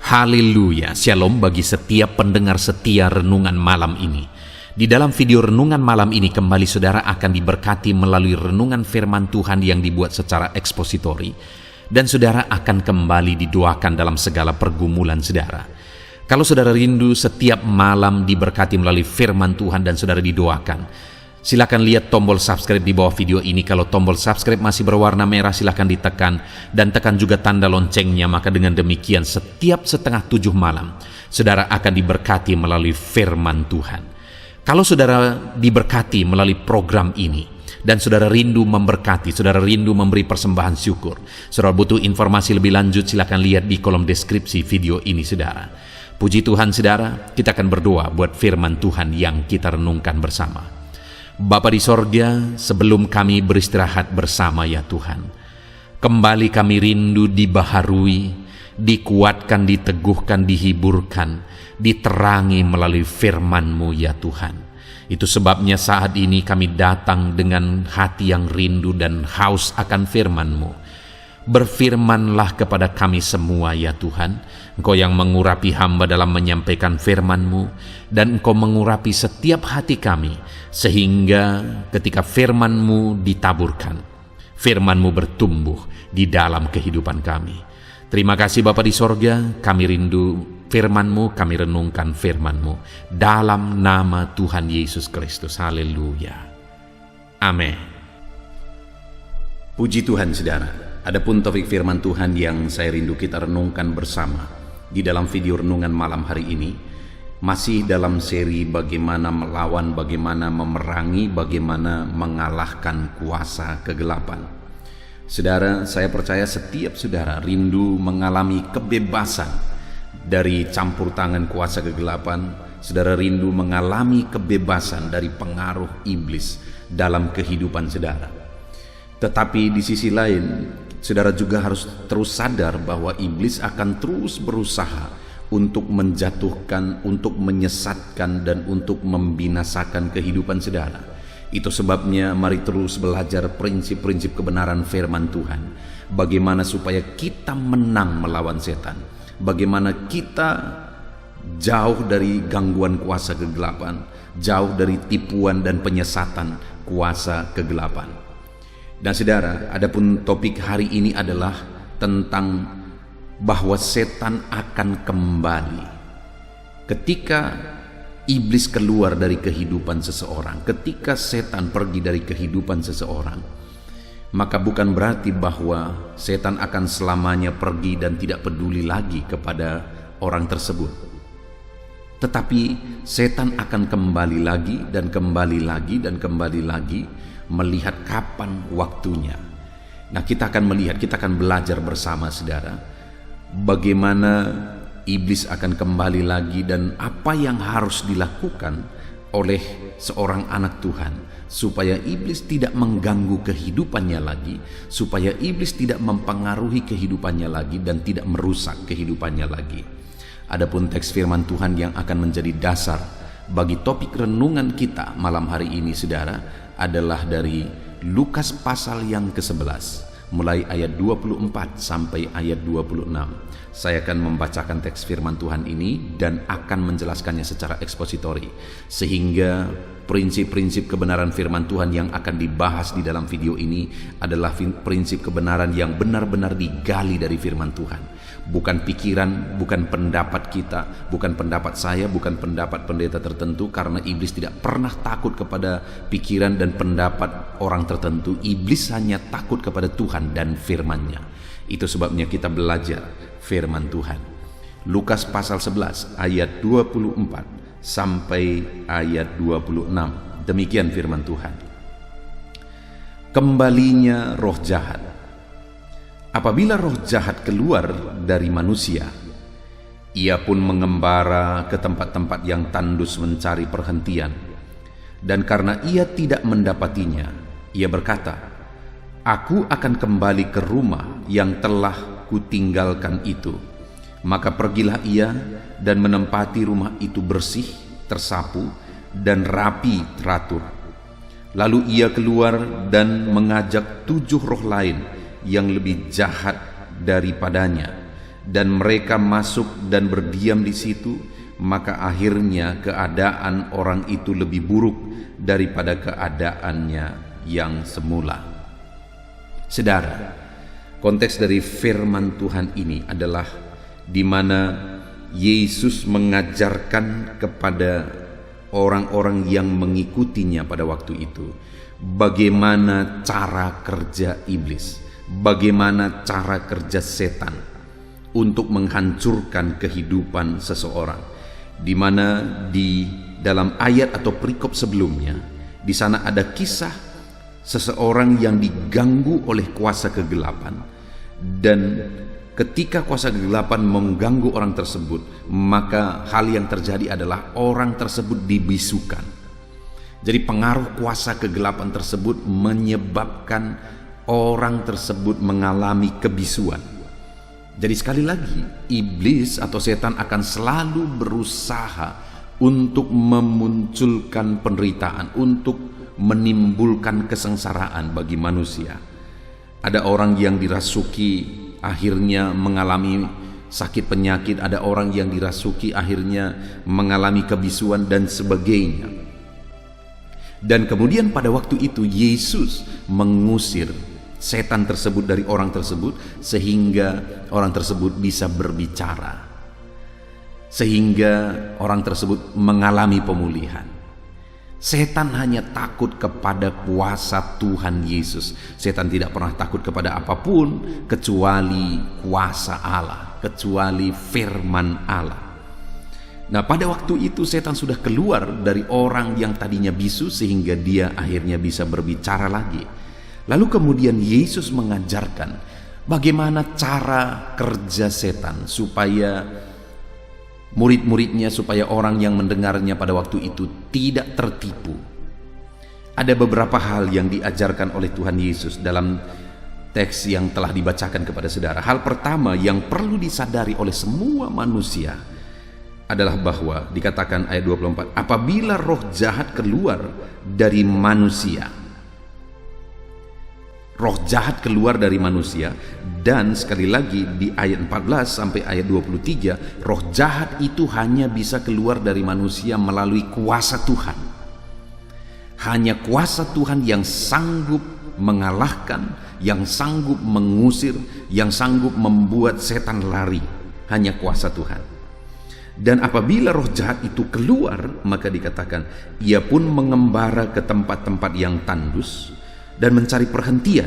Haleluya, shalom bagi setiap pendengar setia renungan malam ini. Di dalam video renungan malam ini kembali saudara akan diberkati melalui renungan firman Tuhan yang dibuat secara ekspositori. Dan saudara akan kembali didoakan dalam segala pergumulan saudara. Kalau saudara rindu setiap malam diberkati melalui firman Tuhan dan saudara didoakan, silakan lihat tombol subscribe di bawah video ini. Kalau tombol subscribe masih berwarna merah, silakan ditekan dan tekan juga tanda loncengnya. Maka dengan demikian setiap setengah 7 malam saudara akan diberkati melalui firman Tuhan. Kalau saudara diberkati melalui program ini dan saudara rindu memberkati, saudara rindu memberi persembahan syukur, saudara butuh informasi lebih lanjut, silakan lihat di kolom deskripsi video ini saudara. Puji Tuhan saudara, kita akan berdoa buat firman Tuhan yang kita renungkan bersama. Bapa di sorga, sebelum kami beristirahat bersama ya Tuhan, kembali kami rindu dibaharui, dikuatkan, diteguhkan, dihiburkan, diterangi melalui firman-Mu ya Tuhan. Itu sebabnya saat ini kami datang dengan hati yang rindu dan haus akan firman-Mu. Berfirmanlah kepada kami semua ya Tuhan. Engkau yang mengurapi hamba dalam menyampaikan firman-Mu, dan Engkau mengurapi setiap hati kami, sehingga ketika firman-Mu ditaburkan, firman-Mu bertumbuh di dalam kehidupan kami. Terima kasih Bapa di sorga, kami rindu firman-Mu, kami renungkan firman-Mu dalam nama Tuhan Yesus Kristus. Haleluya. Amin. Puji Tuhan saudara. Adapun topik firman Tuhan yang saya rindu kita renungkan bersama di dalam video renungan malam hari ini, masih dalam seri bagaimana melawan, bagaimana memerangi, bagaimana mengalahkan kuasa kegelapan. Saudara, saya percaya setiap saudara rindu mengalami kebebasan dari campur tangan kuasa kegelapan. Saudara rindu mengalami kebebasan dari pengaruh iblis dalam kehidupan saudara. Tetapi di sisi lain, saudara juga harus terus sadar bahwa iblis akan terus berusaha untuk menjatuhkan, untuk menyesatkan, dan untuk membinasakan kehidupan saudara. Itu sebabnya mari terus belajar prinsip-prinsip kebenaran firman Tuhan. Bagaimana supaya kita menang melawan setan. Bagaimana kita jauh dari gangguan kuasa kegelapan, jauh dari tipuan dan penyesatan kuasa kegelapan. Dan saudara, adapun topik hari ini adalah tentang bahwa setan akan kembali. Ketika iblis keluar dari kehidupan seseorang, ketika setan pergi dari kehidupan seseorang, maka bukan berarti bahwa setan akan selamanya pergi dan tidak peduli lagi kepada orang tersebut. Tetapi setan akan kembali lagi dan kembali lagi dan kembali lagi, melihat kapan waktunya. Nah, kita akan melihat, kita akan belajar bersama saudara, bagaimana iblis akan kembali lagi dan apa yang harus dilakukan oleh seorang anak Tuhan supaya iblis tidak mengganggu kehidupannya lagi, supaya iblis tidak mempengaruhi kehidupannya lagi dan tidak merusak kehidupannya lagi. Adapun teks firman Tuhan yang akan menjadi dasar bagi topik renungan kita malam hari ini saudara adalah dari Lukas pasal yang ke-11 mulai ayat 24 sampai ayat 26. Saya akan membacakan teks firman Tuhan ini dan akan menjelaskannya secara ekspositori, sehingga prinsip-prinsip kebenaran firman Tuhan yang akan dibahas di dalam video ini adalah prinsip kebenaran yang benar-benar digali dari firman Tuhan. Bukan pikiran, bukan pendapat kita, bukan pendapat saya, bukan pendapat pendeta tertentu, karena iblis tidak pernah takut kepada pikiran dan pendapat orang tertentu. Iblis hanya takut kepada Tuhan dan firman-Nya. Itu sebabnya kita belajar firman Tuhan. Lukas pasal 11 ayat 24 sampai ayat 26. Demikian firman Tuhan. Kembalinya roh jahat. Apabila roh jahat keluar dari manusia, ia pun mengembara ke tempat-tempat yang tandus mencari perhentian. Dan karena ia tidak mendapatinya, ia berkata, "Aku akan kembali ke rumah yang telah kutinggalkan itu." Maka pergilah ia dan menempati rumah itu bersih, tersapu, dan rapi teratur. Lalu ia keluar dan mengajak 7 roh lain yang lebih jahat daripadanya, dan mereka masuk dan berdiam di situ, maka akhirnya keadaan orang itu lebih buruk daripada keadaannya yang semula. Saudara, konteks dari firman Tuhan ini adalah di mana Yesus mengajarkan kepada orang-orang yang mengikutinya pada waktu itu bagaimana cara kerja iblis, bagaimana cara kerja setan untuk menghancurkan kehidupan seseorang. Di mana di dalam ayat atau perikop sebelumnya, di sana ada kisah seseorang yang diganggu oleh kuasa kegelapan, dan ketika kuasa kegelapan mengganggu orang tersebut, maka hal yang terjadi adalah orang tersebut dibisukan. Jadi pengaruh kuasa kegelapan tersebut menyebabkan orang tersebut mengalami kebisuan. Jadi sekali lagi, iblis atau setan akan selalu berusaha untuk memunculkan penderitaan, untuk menimbulkan kesengsaraan bagi manusia. Ada orang yang dirasuki akhirnya mengalami sakit penyakit, ada orang yang dirasuki akhirnya mengalami kebisuan dan sebagainya. Dan kemudian pada waktu itu Yesus mengusir setan tersebut dari orang tersebut, sehingga orang tersebut bisa berbicara, sehingga orang tersebut mengalami pemulihan. Setan hanya takut kepada kuasa Tuhan Yesus. Setan tidak pernah takut kepada apapun kecuali kuasa Allah, kecuali firman Allah. Nah, pada waktu itu setan sudah keluar dari orang yang tadinya bisu sehingga dia akhirnya bisa berbicara lagi. Lalu kemudian Yesus mengajarkan bagaimana cara kerja setan supaya murid-muridnya, supaya orang yang mendengarnya pada waktu itu tidak tertipu. Ada beberapa hal yang diajarkan oleh Tuhan Yesus dalam teks yang telah dibacakan kepada saudara. Hal pertama yang perlu disadari oleh semua manusia adalah bahwa dikatakan ayat 24, apabila roh jahat keluar dari manusia, roh jahat keluar dari manusia. Dan sekali lagi di ayat 14 sampai ayat 23, roh jahat itu hanya bisa keluar dari manusia melalui kuasa Tuhan. Hanya kuasa Tuhan yang sanggup mengalahkan, yang sanggup mengusir, yang sanggup membuat setan lari. Hanya kuasa Tuhan. Dan apabila roh jahat itu keluar, maka dikatakan ia pun mengembara ke tempat-tempat yang tandus dan mencari perhentian.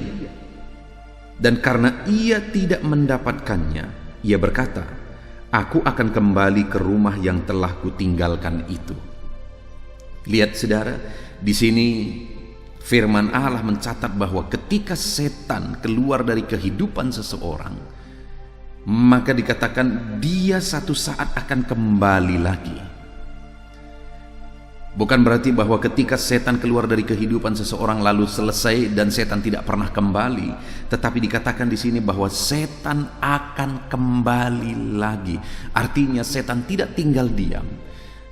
Dan karena ia tidak mendapatkannya, ia berkata, aku akan kembali ke rumah yang telah kutinggalkan itu. Lihat saudara, di sini firman Allah mencatat bahwa ketika setan keluar dari kehidupan seseorang, maka dikatakan dia satu saat akan kembali lagi. Bukan berarti bahwa ketika setan keluar dari kehidupan seseorang lalu selesai dan setan tidak pernah kembali, tetapi dikatakan di sini bahwa setan akan kembali lagi. Artinya setan tidak tinggal diam.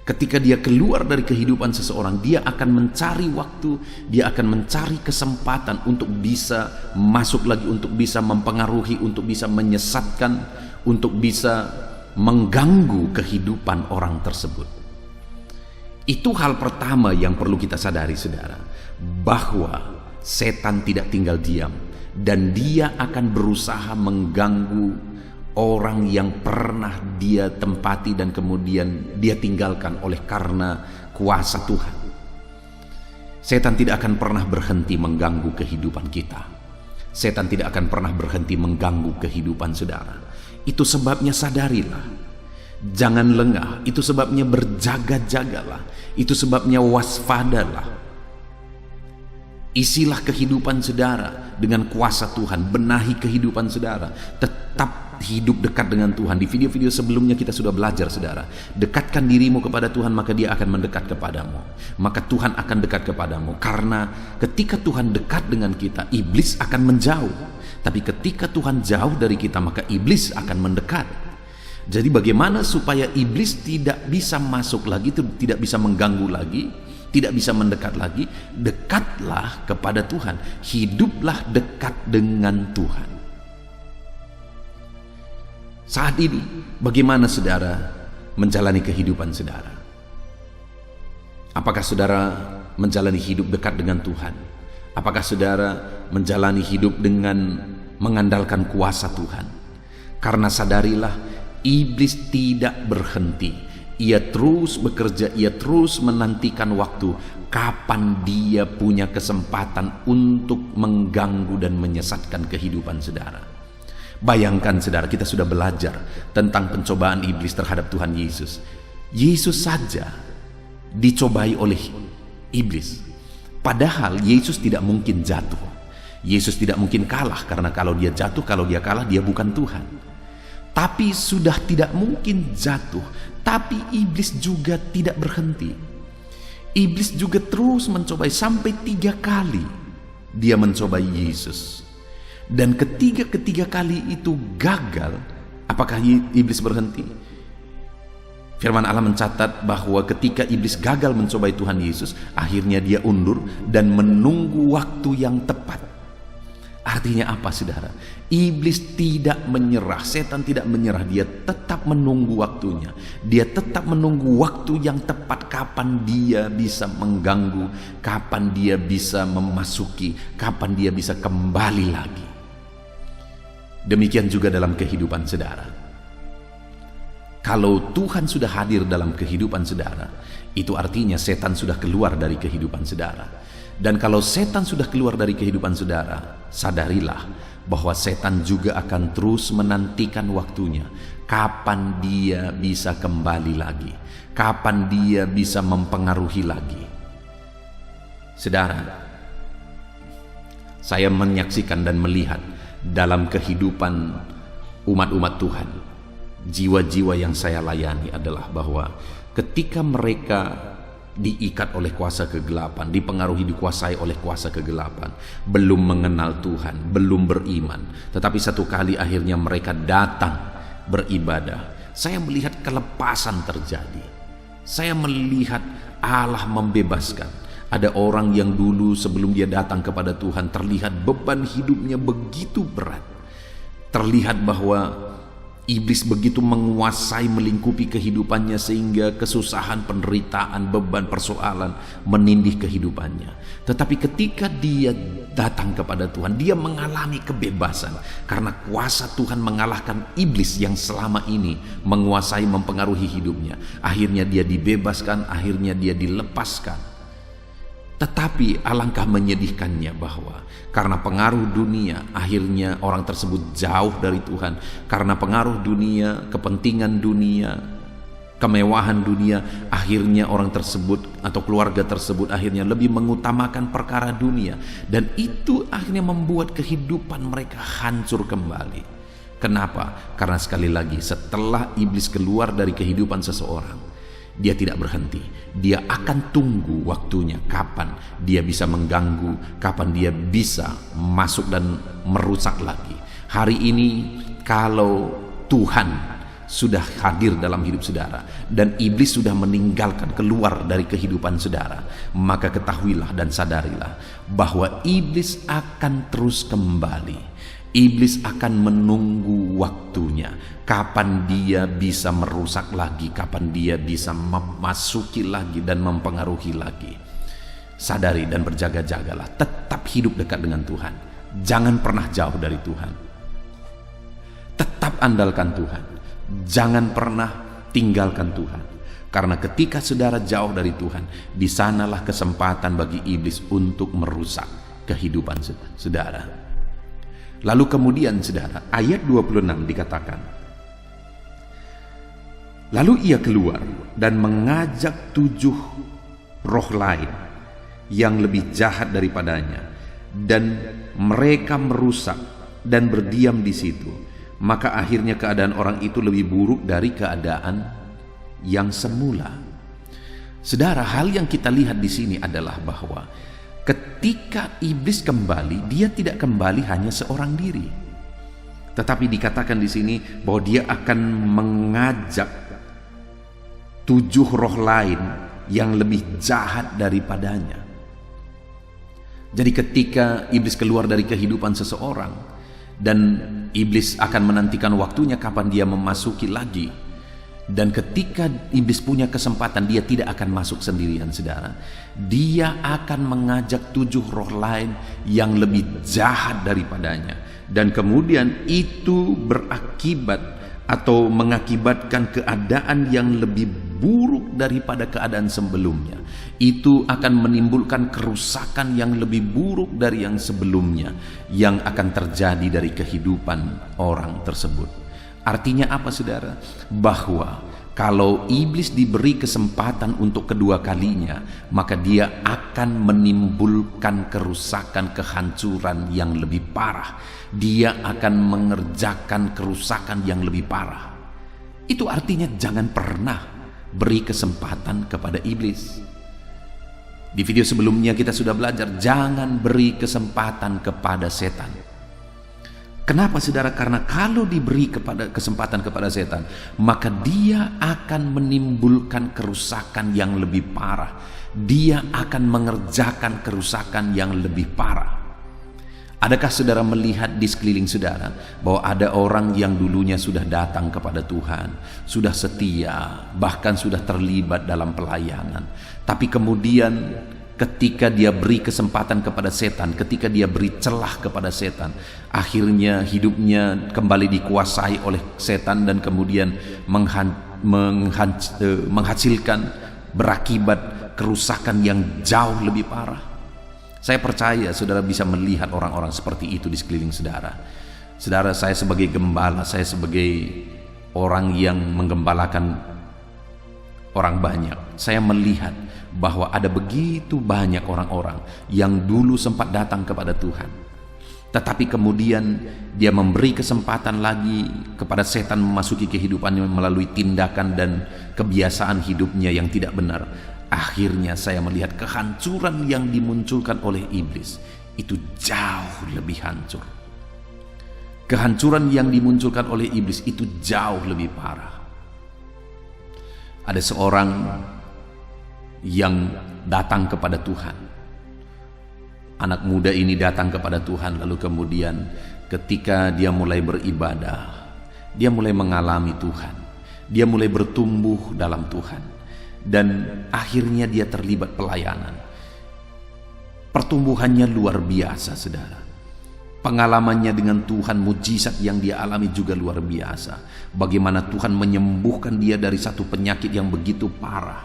Ketika dia keluar dari kehidupan seseorang, dia akan mencari waktu, dia akan mencari kesempatan untuk bisa masuk lagi, untuk bisa mempengaruhi, untuk bisa menyesatkan, untuk bisa mengganggu kehidupan orang tersebut. Itu hal pertama yang perlu kita sadari, saudara, bahwa setan tidak tinggal diam dan dia akan berusaha mengganggu orang yang pernah dia tempati dan kemudian dia tinggalkan oleh karena kuasa Tuhan. Setan tidak akan pernah berhenti mengganggu kehidupan kita. Setan tidak akan pernah berhenti mengganggu kehidupan saudara. Itu sebabnya sadarilah, jangan lengah. Itu sebabnya berjaga-jagalah. Itu sebabnya waspadalah. Isilah kehidupan saudara dengan kuasa Tuhan. Benahi kehidupan saudara. Tetap hidup dekat dengan Tuhan. Di video-video sebelumnya kita sudah belajar, saudara. Dekatkan dirimu kepada Tuhan, maka dia akan mendekat kepadamu. Maka Tuhan akan dekat kepadamu. Karena ketika Tuhan dekat dengan kita, iblis akan menjauh. Tapi ketika Tuhan jauh dari kita, maka iblis akan mendekat. Jadi bagaimana supaya iblis tidak bisa masuk lagi, tidak bisa mengganggu lagi, tidak bisa mendekat lagi? Dekatlah kepada Tuhan. Hiduplah dekat dengan Tuhan. Saat ini, bagaimana saudara menjalani kehidupan saudara? Apakah saudara menjalani hidup dekat dengan Tuhan? Apakah saudara menjalani hidup dengan mengandalkan kuasa Tuhan? Karena sadarilah, iblis tidak berhenti. Ia terus bekerja, ia terus menantikan waktu kapan dia punya kesempatan untuk mengganggu dan menyesatkan kehidupan saudara. Bayangkan saudara, kita sudah belajar tentang pencobaan iblis terhadap Tuhan Yesus. Yesus saja dicobai oleh iblis. Padahal Yesus tidak mungkin jatuh. Yesus tidak mungkin kalah, karena kalau dia jatuh, kalau dia kalah, dia bukan Tuhan. Tapi sudah tidak mungkin jatuh, tapi iblis juga tidak berhenti. Iblis juga terus mencobai sampai 3 kali dia mencobai Yesus. Dan ketiga kali itu gagal. Apakah iblis berhenti? Firman Allah mencatat bahwa ketika iblis gagal mencobai Tuhan Yesus, akhirnya dia undur dan menunggu waktu yang tepat. Artinya apa saudara? Iblis tidak menyerah, setan tidak menyerah, dia tetap menunggu waktunya. Dia tetap menunggu waktu yang tepat, kapan dia bisa mengganggu, kapan dia bisa memasuki, kapan dia bisa kembali lagi. Demikian juga dalam kehidupan saudara. Kalau Tuhan sudah hadir dalam kehidupan saudara, itu artinya setan sudah keluar dari kehidupan saudara. Dan kalau setan sudah keluar dari kehidupan saudara, sadarilah bahwa setan juga akan terus menantikan waktunya, kapan dia bisa kembali lagi, kapan dia bisa mempengaruhi lagi. Saudara, saya menyaksikan dan melihat dalam kehidupan umat-umat Tuhan, jiwa-jiwa yang saya layani adalah bahwa ketika mereka diikat oleh kuasa kegelapan, dipengaruhi, dikuasai oleh kuasa kegelapan, belum mengenal Tuhan, belum beriman, tetapi satu kali akhirnya mereka datang beribadah, saya melihat kelepasan terjadi. Saya melihat Allah membebaskan. Ada orang yang dulu sebelum dia datang kepada Tuhan terlihat beban hidupnya begitu berat, terlihat bahwa iblis begitu menguasai, melingkupi kehidupannya sehingga kesusahan, penderitaan, beban, persoalan menindih kehidupannya. Tetapi ketika dia datang kepada Tuhan, dia mengalami kebebasan karena kuasa Tuhan mengalahkan iblis yang selama ini menguasai, mempengaruhi hidupnya. Akhirnya dia dibebaskan, akhirnya dia dilepaskan. Tetapi alangkah menyedihkannya bahwa karena pengaruh dunia, akhirnya orang tersebut jauh dari Tuhan. Karena pengaruh dunia, kepentingan dunia, kemewahan dunia, akhirnya orang tersebut atau keluarga tersebut akhirnya lebih mengutamakan perkara dunia. Dan itu akhirnya membuat kehidupan mereka hancur kembali. Kenapa? Karena sekali lagi, setelah iblis keluar dari kehidupan seseorang, dia tidak berhenti. Dia akan tunggu waktunya, kapan dia bisa mengganggu, kapan dia bisa masuk dan merusak lagi. Hari ini kalau Tuhan sudah hadir dalam hidup saudara dan iblis sudah meninggalkan, keluar dari kehidupan saudara, maka ketahuilah dan sadarilah bahwa iblis akan terus kembali. Iblis akan menunggu waktunya, kapan dia bisa merusak lagi, kapan dia bisa memasuki lagi dan mempengaruhi lagi. Sadari dan berjaga-jagalah, tetap hidup dekat dengan Tuhan. Jangan pernah jauh dari Tuhan. Tetap andalkan Tuhan. Jangan pernah tinggalkan Tuhan. Karena ketika saudara jauh dari Tuhan, di sanalah kesempatan bagi iblis untuk merusak kehidupan saudara. Lalu kemudian saudara, ayat 26 dikatakan, lalu ia keluar dan mengajak 7 roh lain yang lebih jahat daripadanya, dan mereka merusak dan berdiam di situ. Maka akhirnya keadaan orang itu lebih buruk dari keadaan yang semula. Saudara, hal yang kita lihat di sini adalah bahwa ketika iblis kembali, dia tidak kembali hanya seorang diri. Tetapi dikatakan di sini bahwa dia akan mengajak 7 roh lain yang lebih jahat daripadanya. Jadi ketika iblis keluar dari kehidupan seseorang, Dan iblis akan menantikan waktunya kapan dia memasuki lagi. Dan ketika iblis punya kesempatan, dia tidak akan masuk sendirian, saudara. Dia akan mengajak 7 roh lain yang lebih jahat daripadanya. Dan kemudian itu berakibat atau mengakibatkan keadaan yang lebih buruk daripada keadaan sebelumnya. Itu akan menimbulkan kerusakan yang lebih buruk dari yang sebelumnya, yang akan terjadi dari kehidupan orang tersebut. Artinya apa, saudara? Bahwa kalau iblis diberi kesempatan untuk kedua kalinya, maka dia akan menimbulkan kerusakan, kehancuran yang lebih parah. Dia akan mengerjakan kerusakan yang lebih parah. Itu artinya jangan pernah beri kesempatan kepada iblis. Di video sebelumnya kita sudah belajar, jangan beri kesempatan kepada setan. Kenapa, saudara? Karena kalau diberi kesempatan kepada setan, maka dia akan menimbulkan kerusakan yang lebih parah. Dia akan mengerjakan kerusakan yang lebih parah. Adakah saudara melihat di sekeliling saudara bahwa ada orang yang dulunya sudah datang kepada Tuhan, sudah setia, bahkan sudah terlibat dalam pelayanan, tapi kemudian ketika dia beri kesempatan kepada setan, ketika dia beri celah kepada setan, akhirnya hidupnya kembali dikuasai oleh setan dan kemudian menghasilkan berakibat kerusakan yang jauh lebih parah. Saya percaya saudara bisa melihat orang-orang seperti itu di sekeliling saudara. Saudara, saya sebagai gembala, saya sebagai orang yang menggembalakan orang banyak, saya melihat bahwa ada begitu banyak orang-orang yang dulu sempat datang kepada Tuhan, tetapi kemudian dia memberi kesempatan lagi kepada setan memasuki kehidupannya melalui tindakan dan kebiasaan hidupnya yang tidak benar. Akhirnya saya melihat kehancuran yang dimunculkan oleh iblis itu jauh lebih hancur. Kehancuran yang dimunculkan oleh iblis itu jauh lebih parah. Ada seorang yang datang kepada Tuhan. Anak muda ini datang kepada Tuhan, lalu kemudian ketika dia mulai beribadah, dia mulai mengalami Tuhan, dia mulai bertumbuh dalam Tuhan. Dan akhirnya dia terlibat pelayanan. Pertumbuhannya luar biasa, saudara. Pengalamannya dengan Tuhan, mujizat yang dia alami juga luar biasa. Bagaimana Tuhan menyembuhkan dia dari satu penyakit yang begitu parah.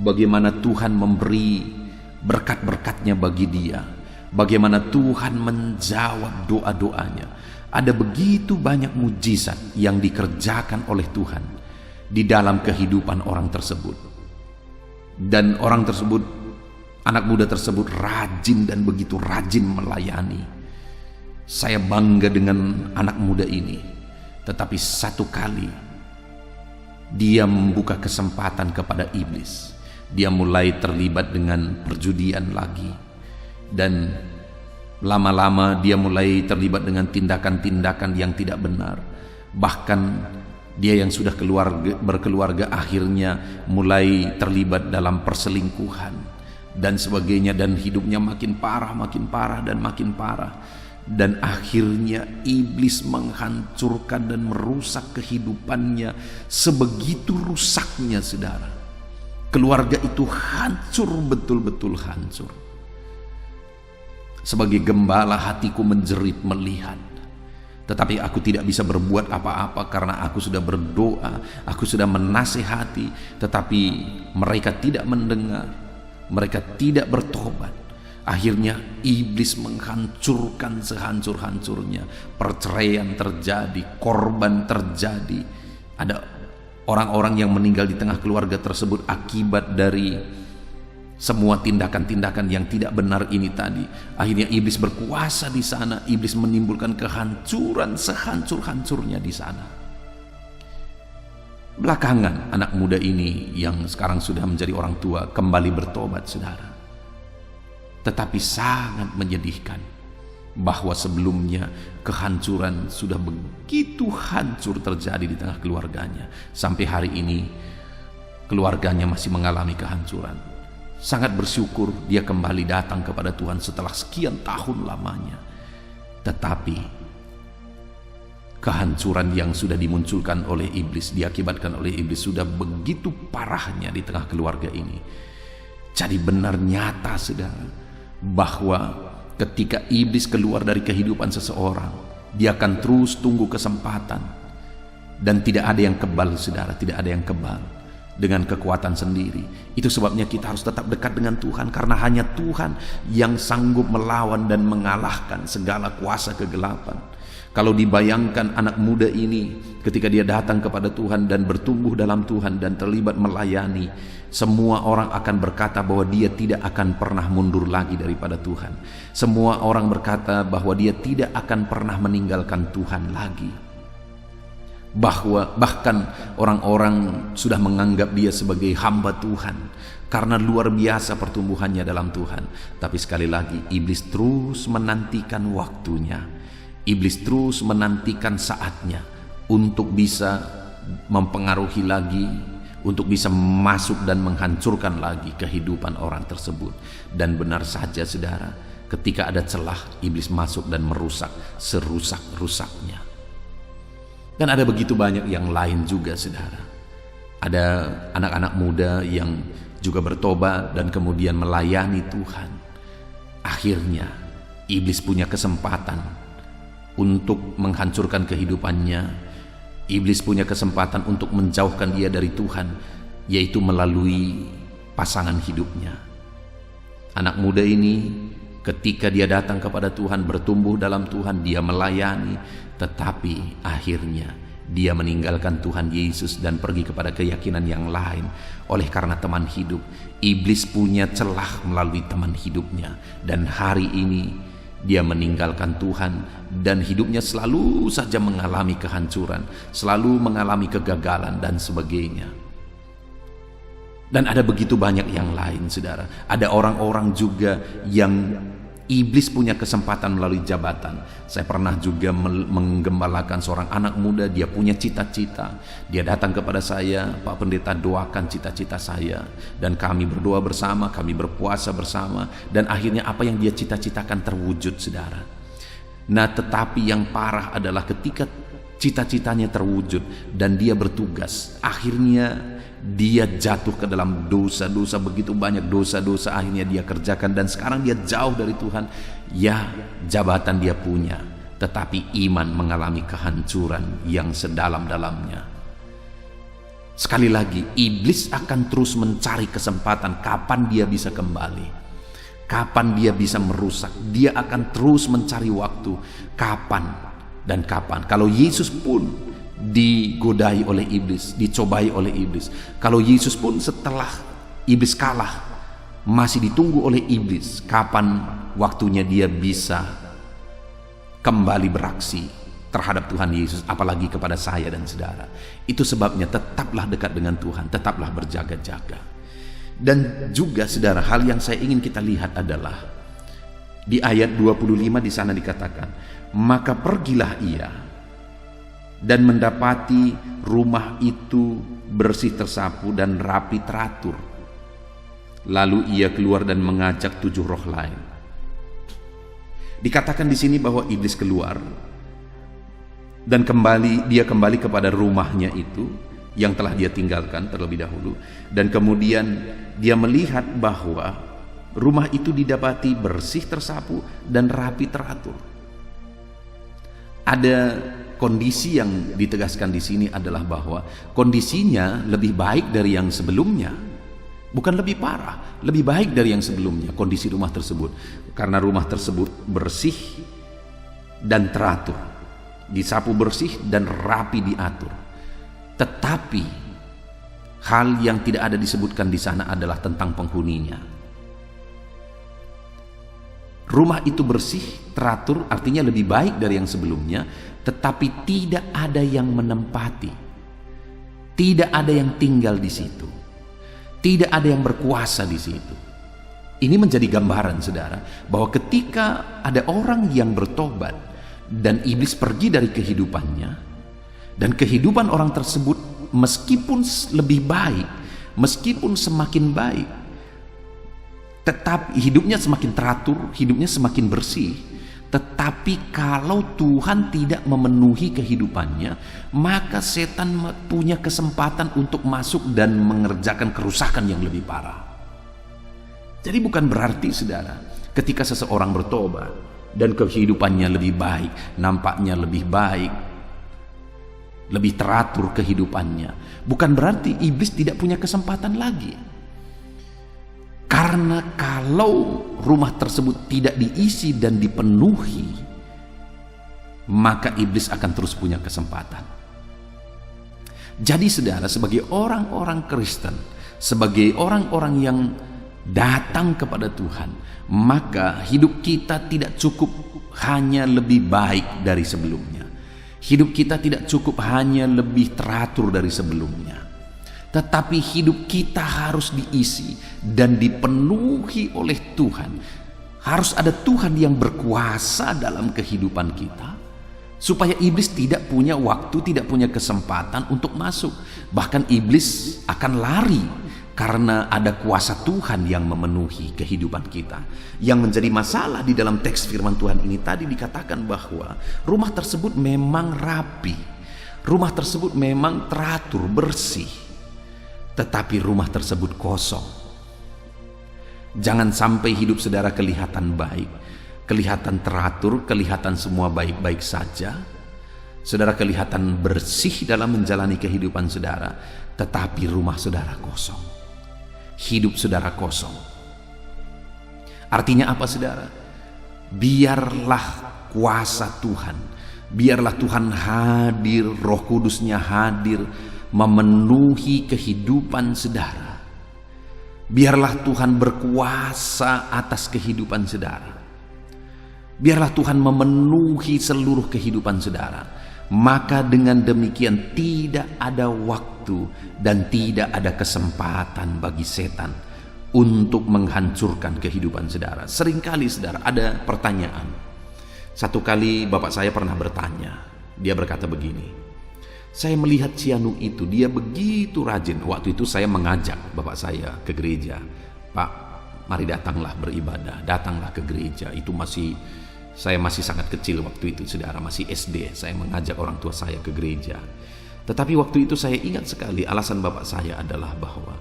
Bagaimana Tuhan memberi berkat-berkatnya bagi dia. Bagaimana Tuhan menjawab doa-doanya. Ada begitu banyak mujizat yang dikerjakan oleh Tuhan di dalam kehidupan orang tersebut. Dan orang tersebut, anak muda tersebut rajin dan begitu rajin melayani. Saya bangga dengan anak muda ini. Tetapi satu kali dia membuka kesempatan kepada iblis. Dia mulai terlibat dengan perjudian lagi. Dan lama-lama dia mulai terlibat dengan tindakan-tindakan yang tidak benar. Bahkan dia yang sudah berkeluarga akhirnya mulai terlibat dalam perselingkuhan dan sebagainya, dan hidupnya makin parah dan makin parah. Dan akhirnya iblis menghancurkan dan merusak kehidupannya sebegitu rusaknya, saudara. Keluarga itu hancur, betul-betul hancur. Sebagai gembala hatiku menjerit melihat. Tetapi aku tidak bisa berbuat apa-apa karena aku sudah berdoa, aku sudah menasihati, tetapi mereka tidak mendengar, mereka tidak bertobat. Akhirnya iblis menghancurkan sehancur-hancurnya. Perceraian terjadi, korban terjadi. Ada orang-orang yang meninggal di tengah keluarga tersebut akibat dari semua tindakan-tindakan yang tidak benar ini tadi. Akhirnya iblis berkuasa di sana. Iblis menimbulkan kehancuran sehancur-hancurnya di sana. Belakangan anak muda ini yang sekarang sudah menjadi orang tua kembali bertobat, saudara. Tetapi sangat menyedihkan bahwa sebelumnya kehancuran sudah begitu hancur terjadi di tengah keluarganya. Sampai hari ini keluarganya masih mengalami kehancuran. Sangat bersyukur dia kembali datang kepada Tuhan setelah sekian tahun lamanya. Tetapi kehancuran yang sudah dimunculkan oleh iblis, diakibatkan oleh iblis, sudah begitu parahnya di tengah keluarga ini. Jadi benar nyata saudara, bahwa ketika iblis keluar dari kehidupan seseorang, dia akan terus tunggu kesempatan. Dan tidak ada yang kebal saudara, tidak ada yang kebal dengan kekuatan sendiri. Itu sebabnya kita harus tetap dekat dengan Tuhan, karena hanya Tuhan yang sanggup melawan dan mengalahkan segala kuasa kegelapan. Kalau dibayangkan anak muda ini ketika dia datang kepada Tuhan dan bertumbuh dalam Tuhan dan terlibat melayani, semua orang akan berkata bahwa dia tidak akan pernah mundur lagi daripada Tuhan. Semua orang berkata bahwa dia tidak akan pernah meninggalkan Tuhan lagi. Bahkan orang-orang sudah menganggap dia sebagai hamba Tuhan karena luar biasa pertumbuhannya dalam Tuhan. Tapi sekali lagi, iblis terus menantikan waktunya. Iblis terus menantikan saatnya untuk bisa mempengaruhi lagi, untuk bisa masuk dan menghancurkan lagi kehidupan orang tersebut. Dan benar saja saudara, ketika ada celah, iblis masuk dan merusak serusak-rusaknya. Dan ada begitu banyak yang lain juga saudara. Ada anak-anak muda yang juga bertobat dan kemudian melayani Tuhan. Akhirnya iblis punya kesempatan untuk menghancurkan kehidupannya. Iblis punya kesempatan untuk menjauhkan dia dari Tuhan, yaitu melalui pasangan hidupnya. Anak muda ini ketika dia datang kepada Tuhan, bertumbuh dalam Tuhan, dia melayani, tetapi akhirnya dia meninggalkan Tuhan Yesus dan pergi kepada keyakinan yang lain. Oleh karena teman hidup, iblis punya celah melalui teman hidupnya, dan hari ini dia meninggalkan Tuhan dan hidupnya selalu saja mengalami kehancuran, selalu mengalami kegagalan dan sebagainya. Dan ada begitu banyak yang lain saudara. Ada orang-orang juga yang iblis punya kesempatan melalui jabatan. Saya pernah juga menggembalakan seorang anak muda, dia punya cita-cita. Dia datang kepada saya, Pak Pendeta doakan cita-cita saya. Dan kami berdoa bersama, kami berpuasa bersama. Dan akhirnya apa yang dia cita-citakan terwujud saudara. Nah tetapi yang parah adalah ketika cita-citanya terwujud dan dia bertugas, akhirnya dia jatuh ke dalam dosa-dosa, begitu banyak dosa-dosa akhirnya dia kerjakan, dan sekarang dia jauh dari Tuhan. Ya, jabatan dia punya, tetapi iman mengalami kehancuran yang sedalam-dalamnya. Sekali lagi, iblis akan terus mencari kesempatan kapan dia bisa kembali, kapan dia bisa merusak. Dia akan terus mencari waktu, kapan dan kapan. Kalau Yesus pun digodai oleh iblis, dicobai oleh iblis. Kalau Yesus pun setelah iblis kalah, masih ditunggu oleh iblis kapan waktunya dia bisa kembali beraksi terhadap Tuhan Yesus, apalagi kepada saya dan saudara. Itu sebabnya tetaplah dekat dengan Tuhan, tetaplah berjaga-jaga. Dan juga saudara, hal yang saya ingin kita lihat adalah di ayat 25 di sana dikatakan, maka pergilah ia dan mendapati rumah itu bersih tersapu dan rapi teratur. Lalu ia keluar dan mengajak 7 roh lain. Dikatakan di sini bahwa iblis keluar dan dia kembali kepada rumahnya itu yang telah dia tinggalkan terlebih dahulu, dan kemudian dia melihat bahwa rumah itu didapati bersih tersapu dan rapi teratur. Ada kondisi yang ditegaskan di sini adalah bahwa kondisinya lebih baik dari yang sebelumnya. Bukan lebih parah, lebih baik dari yang sebelumnya kondisi rumah tersebut. Karena rumah tersebut bersih dan teratur, disapu bersih dan rapi diatur. Tetapi hal yang tidak ada disebutkan di sana adalah tentang penghuninya. Rumah itu bersih, teratur, artinya lebih baik dari yang sebelumnya, tetapi tidak ada yang menempati, tidak ada yang tinggal di situ, tidak ada yang berkuasa di situ. Ini menjadi gambaran saudara, bahwa ketika ada orang yang bertobat dan iblis pergi dari kehidupannya, dan kehidupan orang tersebut meskipun lebih baik, meskipun semakin baik, tetap hidupnya semakin teratur, hidupnya semakin bersih, Tetapi kalau Tuhan tidak memenuhi kehidupannya, maka setan punya kesempatan untuk masuk dan mengerjakan kerusakan yang lebih parah. Jadi bukan berarti saudara, ketika seseorang bertobat dan kehidupannya lebih baik, nampaknya lebih baik, lebih teratur kehidupannya, bukan berarti iblis tidak punya kesempatan lagi. Karena kalau rumah tersebut tidak diisi dan dipenuhi, maka iblis akan terus punya kesempatan. Jadi saudara, sebagai orang-orang Kristen, sebagai orang-orang yang datang kepada Tuhan, maka hidup kita tidak cukup hanya lebih baik dari sebelumnya. Hidup kita tidak cukup hanya lebih teratur dari sebelumnya. Tetapi hidup kita harus diisi dan dipenuhi oleh Tuhan. Harus ada Tuhan yang berkuasa dalam kehidupan kita, supaya iblis tidak punya waktu, tidak punya kesempatan untuk masuk. Bahkan iblis akan lari karena ada kuasa Tuhan yang memenuhi kehidupan kita. Yang menjadi masalah di dalam teks firman Tuhan ini tadi dikatakan bahwa rumah tersebut memang rapi, rumah tersebut memang teratur, bersih, tetapi rumah tersebut kosong. Jangan sampai hidup saudara kelihatan baik, kelihatan teratur, kelihatan semua baik-baik saja. Saudara kelihatan bersih dalam menjalani kehidupan saudara, tetapi rumah saudara kosong. Hidup saudara kosong. Artinya apa saudara? Biarlah kuasa Tuhan, biarlah Tuhan hadir, Roh Kudusnya hadir, memenuhi kehidupan saudara. Biarlah Tuhan berkuasa atas kehidupan saudara. Biarlah Tuhan memenuhi seluruh kehidupan saudara. Maka dengan demikian tidak ada waktu dan tidak ada kesempatan bagi setan untuk menghancurkan kehidupan saudara. Seringkali saudara ada pertanyaan. Satu kali bapak saya pernah bertanya. Dia berkata begini, saya melihat si Anu itu, dia begitu rajin. Waktu itu saya mengajak bapak saya ke gereja. Pak, mari datanglah beribadah, datanglah ke gereja. Saya masih sangat kecil waktu itu, saudara, masih SD. Saya mengajak orang tua saya ke gereja. Tetapi waktu itu saya ingat sekali alasan bapak saya adalah bahwa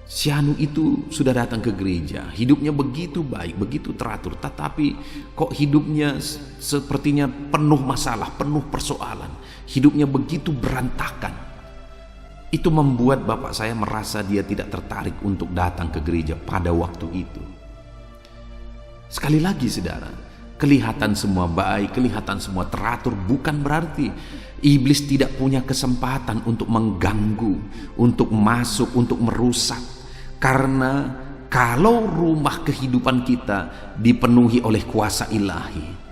si Anu itu sudah datang ke gereja, hidupnya begitu baik, begitu teratur, tetapi kok hidupnya sepertinya penuh masalah, penuh persoalan, hidupnya begitu berantakan. Itu membuat bapak saya merasa dia tidak tertarik untuk datang ke gereja pada waktu itu. Sekali lagi saudara, kelihatan semua baik, kelihatan semua teratur, bukan berarti iblis tidak punya kesempatan untuk mengganggu, untuk masuk, untuk merusak. Karena kalau rumah kehidupan kita dipenuhi oleh kuasa ilahi,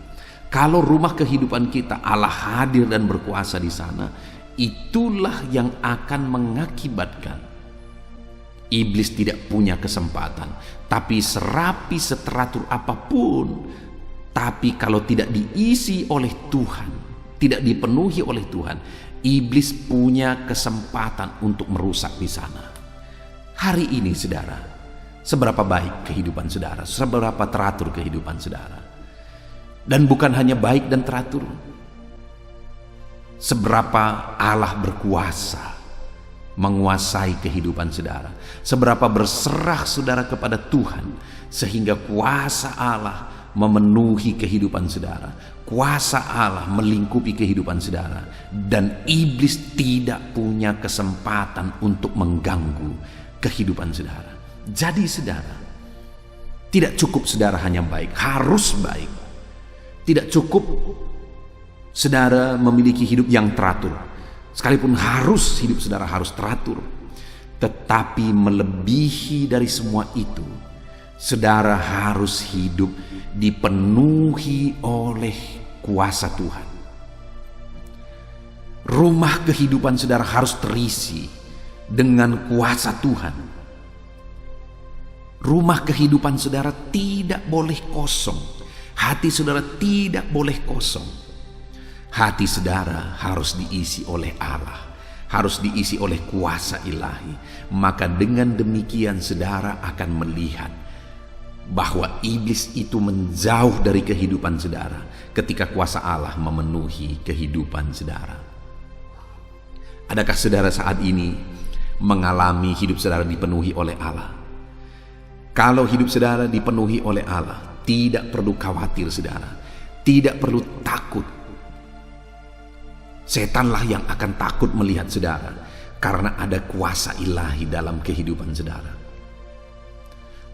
kalau rumah kehidupan kita Allah hadir dan berkuasa di sana, itulah yang akan mengakibatkan iblis tidak punya kesempatan. Tapi serapi seteratur apapun, tapi kalau tidak diisi oleh Tuhan, tidak dipenuhi oleh Tuhan, iblis punya kesempatan untuk merusak di sana. Hari ini saudara, seberapa baik kehidupan saudara, seberapa teratur kehidupan saudara. Dan bukan hanya baik dan teratur, seberapa Allah berkuasa menguasai kehidupan saudara, seberapa berserah saudara kepada Tuhan, sehingga kuasa Allah memenuhi kehidupan saudara, kuasa Allah melingkupi kehidupan saudara, dan iblis tidak punya kesempatan untuk mengganggu kehidupan saudara. Jadi saudara, tidak cukup saudara hanya baik, harus baik. Tidak cukup saudara memiliki hidup yang teratur, sekalipun harus hidup saudara harus teratur. Tetapi melebihi dari semua itu, saudara harus hidup dipenuhi oleh kuasa Tuhan. Rumah kehidupan saudara harus terisi dengan kuasa Tuhan. Rumah kehidupan saudara tidak boleh kosong. Hati saudara tidak boleh kosong. Hati saudara harus diisi oleh Allah, harus diisi oleh kuasa ilahi. Maka dengan demikian saudara akan melihat bahwa iblis itu menjauh dari kehidupan saudara ketika kuasa Allah memenuhi kehidupan saudara. Adakah saudara saat ini mengalami hidup saudara dipenuhi oleh Allah? Kalau hidup saudara dipenuhi oleh Allah, tidak perlu khawatir saudara, tidak perlu takut. Setanlah yang akan takut melihat saudara, karena ada kuasa ilahi dalam kehidupan saudara.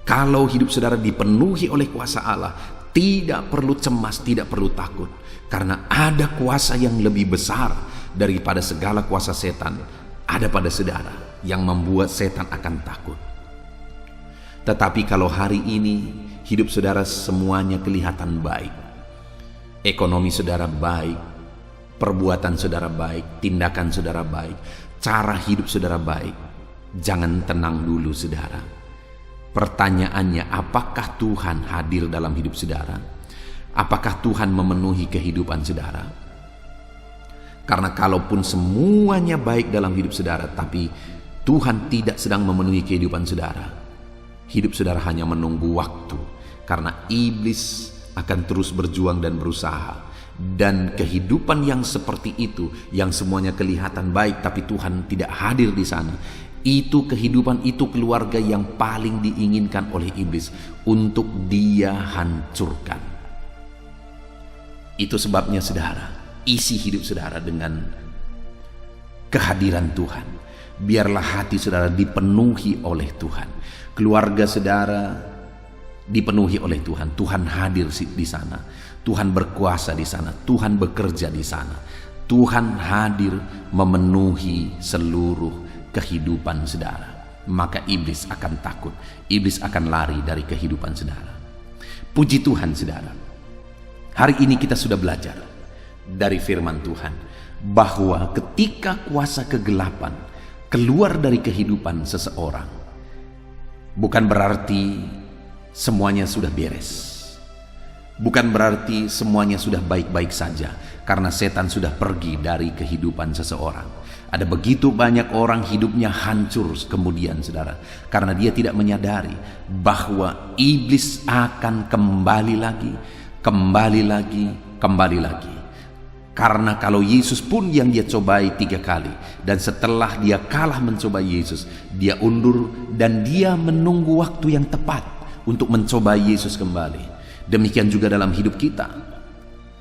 Kalau hidup saudara dipenuhi oleh kuasa Allah, tidak perlu cemas, tidak perlu takut, karena ada kuasa yang lebih besar daripada segala kuasa setan ada pada saudara, yang membuat setan akan takut. Tetapi kalau hari ini hidup saudara semuanya kelihatan baik, ekonomi saudara baik, perbuatan saudara baik, tindakan saudara baik, cara hidup saudara baik, jangan tenang dulu saudara. Pertanyaannya, apakah Tuhan hadir dalam hidup saudara? Apakah Tuhan memenuhi kehidupan saudara? Karena kalaupun semuanya baik dalam hidup saudara, tapi Tuhan tidak sedang memenuhi kehidupan saudara, hidup saudara hanya menunggu waktu, karena iblis akan terus berjuang dan berusaha. Dan kehidupan yang seperti itu, yang semuanya kelihatan baik tapi Tuhan tidak hadir di sana, itu kehidupan, itu keluarga yang paling diinginkan oleh iblis untuk dia hancurkan. Itu sebabnya saudara, isi hidup saudara dengan kehadiran Tuhan. Biarlah hati saudara dipenuhi oleh Tuhan, keluarga saudara dipenuhi oleh Tuhan. Tuhan hadir di sana, Tuhan berkuasa di sana, Tuhan bekerja di sana, Tuhan hadir memenuhi seluruh kehidupan saudara. Maka iblis akan takut, iblis akan lari dari kehidupan saudara. Puji Tuhan saudara, hari ini kita sudah belajar dari firman Tuhan bahwa ketika kuasa kegelapan keluar dari kehidupan seseorang, bukan berarti semuanya sudah beres, bukan berarti semuanya sudah baik-baik saja, karena setan sudah pergi dari kehidupan seseorang. Ada begitu banyak orang hidupnya hancur kemudian saudara, karena dia tidak menyadari bahwa iblis akan kembali lagi. Karena kalau Yesus pun yang dia cobai 3 kali, dan setelah dia kalah mencobai Yesus, dia undur dan dia menunggu waktu yang tepat untuk mencobai Yesus kembali. Demikian juga dalam hidup kita.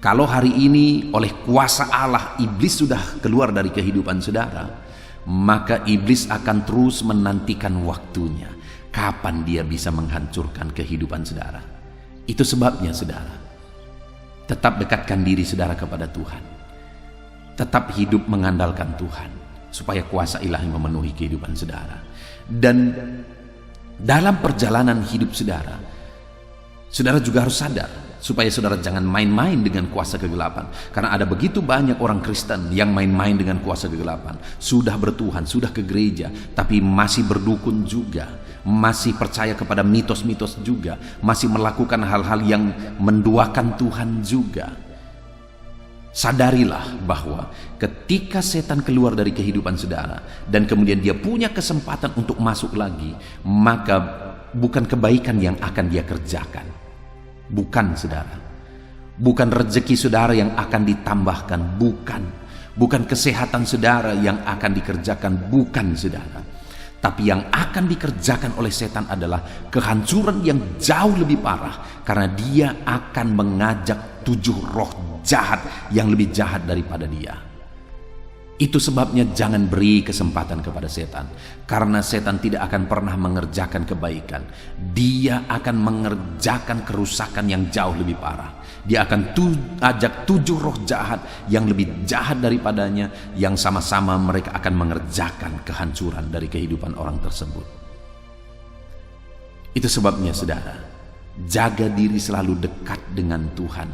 Kalau hari ini oleh kuasa Allah iblis sudah keluar dari kehidupan saudara, maka iblis akan terus menantikan waktunya kapan dia bisa menghancurkan kehidupan saudara. Itu sebabnya saudara, tetap dekatkan diri saudara kepada Tuhan, tetap hidup mengandalkan Tuhan, supaya kuasa ilahi memenuhi kehidupan saudara. Dan dalam perjalanan hidup saudara, saudara juga harus sadar supaya saudara jangan main-main dengan kuasa kegelapan. Karena ada begitu banyak orang Kristen yang main-main dengan kuasa kegelapan. Sudah bertuhan, sudah ke gereja, tapi masih berdukun juga, masih percaya kepada mitos-mitos juga, masih melakukan hal-hal yang menduakan Tuhan juga. Sadarilah bahwa ketika setan keluar dari kehidupan saudara dan kemudian dia punya kesempatan untuk masuk lagi, maka bukan kebaikan yang akan dia kerjakan. Bukan saudara, bukan rezeki saudara yang akan ditambahkan, bukan kesehatan saudara yang akan dikerjakan, bukan saudara. Tapi yang akan dikerjakan oleh setan adalah kehancuran yang jauh lebih parah, karena dia akan mengajak 7 roh jahat yang lebih jahat daripada dia. Itu sebabnya jangan beri kesempatan kepada setan, karena setan tidak akan pernah mengerjakan kebaikan. Dia akan mengerjakan kerusakan yang jauh lebih parah. Dia akan ajak 7 roh jahat yang lebih jahat daripadanya, yang sama-sama mereka akan mengerjakan kehancuran dari kehidupan orang tersebut. Itu sebabnya saudara, jaga diri selalu dekat dengan Tuhan,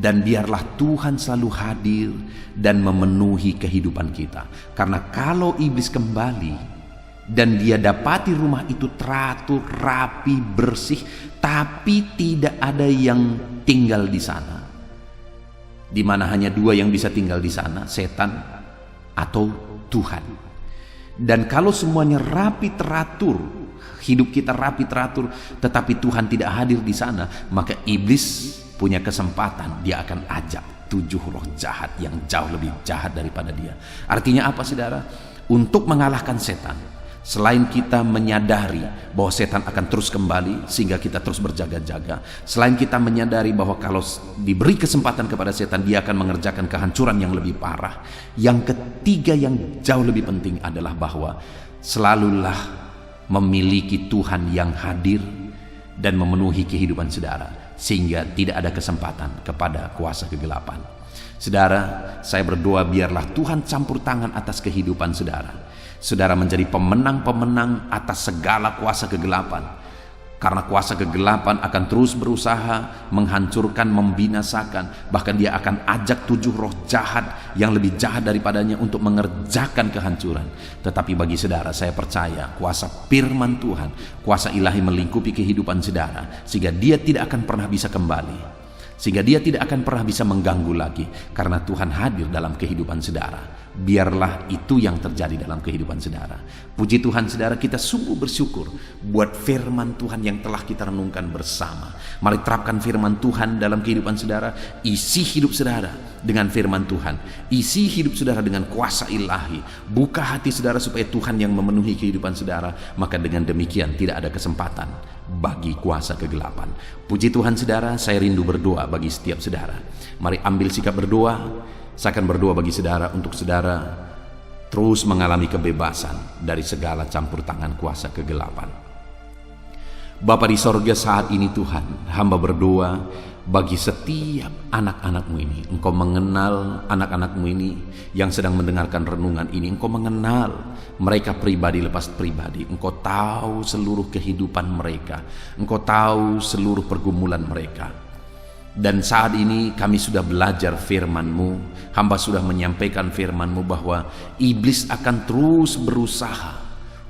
dan biarlah Tuhan selalu hadir dan memenuhi kehidupan kita. Karena kalau iblis kembali dan dia dapati rumah itu teratur, rapi, bersih, tapi tidak ada yang tinggal di sana, di mana hanya 2 yang bisa tinggal di sana, setan atau Tuhan. Dan kalau semuanya rapi, teratur, hidup kita rapi teratur, tetapi Tuhan tidak hadir di sana, maka iblis punya kesempatan, dia akan ajak 7 roh jahat yang jauh lebih jahat daripada dia. Artinya apa, saudara? Untuk mengalahkan setan, selain kita menyadari bahwa setan akan terus kembali sehingga kita terus berjaga-jaga, selain kita menyadari bahwa kalau diberi kesempatan kepada setan, dia akan mengerjakan kehancuran yang lebih parah, yang ketiga yang jauh lebih penting adalah bahwa selalulah memiliki Tuhan yang hadir dan memenuhi kehidupan saudara, sehingga tidak ada kesempatan kepada kuasa kegelapan. Saudara, saya berdoa biarlah Tuhan campur tangan atas kehidupan saudara. Saudara menjadi pemenang-pemenang atas segala kuasa kegelapan. Karena kuasa kegelapan akan terus berusaha menghancurkan, membinasakan. Bahkan dia akan ajak 7 roh jahat yang lebih jahat daripadanya untuk mengerjakan kehancuran. Tetapi bagi saudara, saya percaya kuasa firman Tuhan, kuasa ilahi melingkupi kehidupan saudara, sehingga dia tidak akan pernah bisa kembali, sehingga dia tidak akan pernah bisa mengganggu lagi, karena Tuhan hadir dalam kehidupan saudara. Biarlah itu yang terjadi dalam kehidupan saudara. Puji Tuhan saudara, kita sungguh bersyukur buat firman Tuhan yang telah kita renungkan bersama. Mari terapkan firman Tuhan dalam kehidupan saudara. Isi hidup saudara dengan firman Tuhan. Isi hidup saudara dengan kuasa ilahi. Buka hati saudara supaya Tuhan yang memenuhi kehidupan saudara. Maka dengan demikian tidak ada kesempatan bagi kuasa kegelapan. Puji Tuhan saudara, saya rindu berdoa bagi setiap saudara. Mari ambil sikap berdoa. Saya akan berdoa bagi saudara untuk saudara terus mengalami kebebasan dari segala campur tangan kuasa kegelapan. Bapa di sorga, saat ini Tuhan, hamba berdoa bagi setiap anak-anak-Mu ini. Engkau mengenal anak-anak-Mu ini yang sedang mendengarkan renungan ini. Engkau mengenal mereka pribadi lepas pribadi. Engkau tahu seluruh kehidupan mereka. Engkau tahu seluruh pergumulan mereka. Dan saat ini kami sudah belajar firman-Mu. Hamba sudah menyampaikan firman-Mu bahwa iblis akan terus berusaha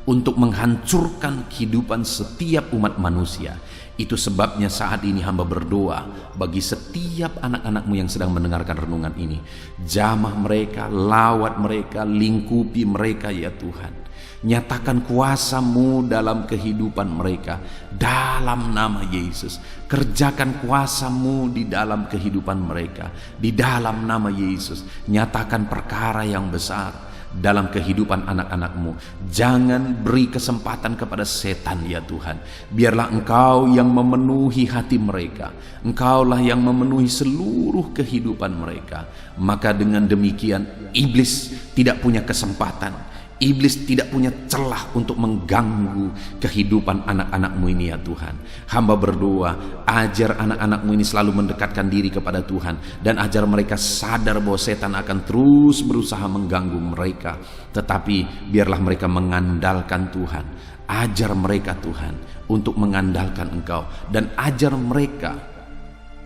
untuk menghancurkan kehidupan setiap umat manusia. Itu sebabnya saat ini hamba berdoa bagi setiap anak-anak-Mu yang sedang mendengarkan renungan ini. Jamah mereka, lawat mereka, lingkupi mereka ya Tuhan. Nyatakan kuasa-Mu dalam kehidupan mereka dalam nama Yesus. Kerjakan kuasa-Mu di dalam kehidupan mereka di dalam nama Yesus. Nyatakan perkara yang besar dalam kehidupan anak-anak-Mu. Jangan beri kesempatan kepada setan ya Tuhan. Biarlah Engkau yang memenuhi hati mereka. Engkaulah yang memenuhi seluruh kehidupan mereka. Maka dengan demikian iblis tidak punya kesempatan. Iblis tidak punya celah untuk mengganggu kehidupan anak-anak-Mu ini ya Tuhan. Hamba berdoa, ajar anak-anak-Mu ini selalu mendekatkan diri kepada Tuhan. Dan ajar mereka sadar bahwa setan akan terus berusaha mengganggu mereka. Tetapi biarlah mereka mengandalkan Tuhan. Ajar mereka Tuhan untuk mengandalkan Engkau. Dan ajar mereka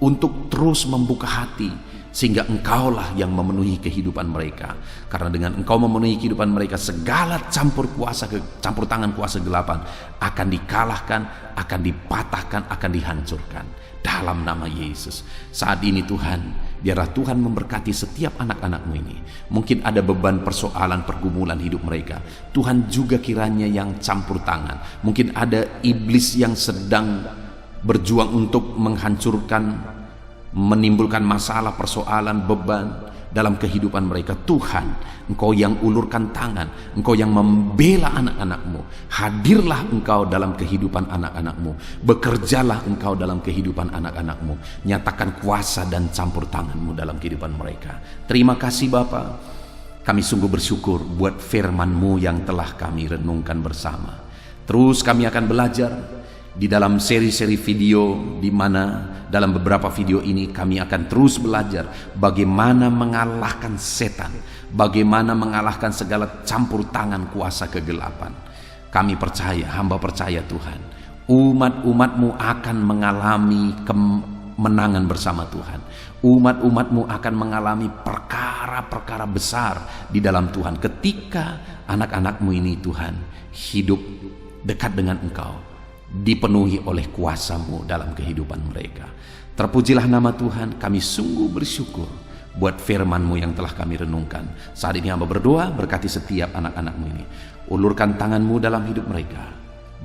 untuk terus membuka hati, sehingga Engkaulah yang memenuhi kehidupan mereka. Karena dengan Engkau memenuhi kehidupan mereka, segala campur tangan kuasa kegelapan akan dikalahkan, akan dipatahkan, akan dihancurkan dalam nama Yesus. Saat ini Tuhan, biarlah Tuhan memberkati setiap anak-anak-Mu ini. Mungkin ada beban, persoalan, pergumulan hidup mereka. Tuhan juga kiranya yang campur tangan. Mungkin ada iblis yang sedang berjuang untuk menghancurkan, menimbulkan masalah, persoalan, beban dalam kehidupan mereka. Tuhan, Engkau yang ulurkan tangan, Engkau yang membela anak-anak-Mu. Hadirlah Engkau dalam kehidupan anak-anak-Mu. Bekerjalah Engkau dalam kehidupan anak-anak-Mu. Nyatakan kuasa dan campur tangan-Mu dalam kehidupan mereka. Terima kasih Bapa. Kami sungguh bersyukur buat firman-Mu yang telah kami renungkan bersama. Terus kami akan belajar di dalam seri-seri video, di mana dalam beberapa video ini kami akan terus belajar bagaimana mengalahkan setan, bagaimana mengalahkan segala campur tangan kuasa kegelapan. Kami percaya, hamba percaya Tuhan, umat-umat-Mu akan mengalami kemenangan bersama Tuhan. Umat-umat-Mu akan mengalami perkara-perkara besar di dalam Tuhan ketika anak-anak-Mu ini Tuhan hidup dekat dengan Engkau, dipenuhi oleh kuasa-Mu dalam kehidupan mereka. Terpujilah nama Tuhan. Kami sungguh bersyukur buat firman-Mu yang telah kami renungkan. Saat ini hamba berdoa, berkati setiap anak-anak-Mu ini. Ulurkan tangan-Mu dalam hidup mereka.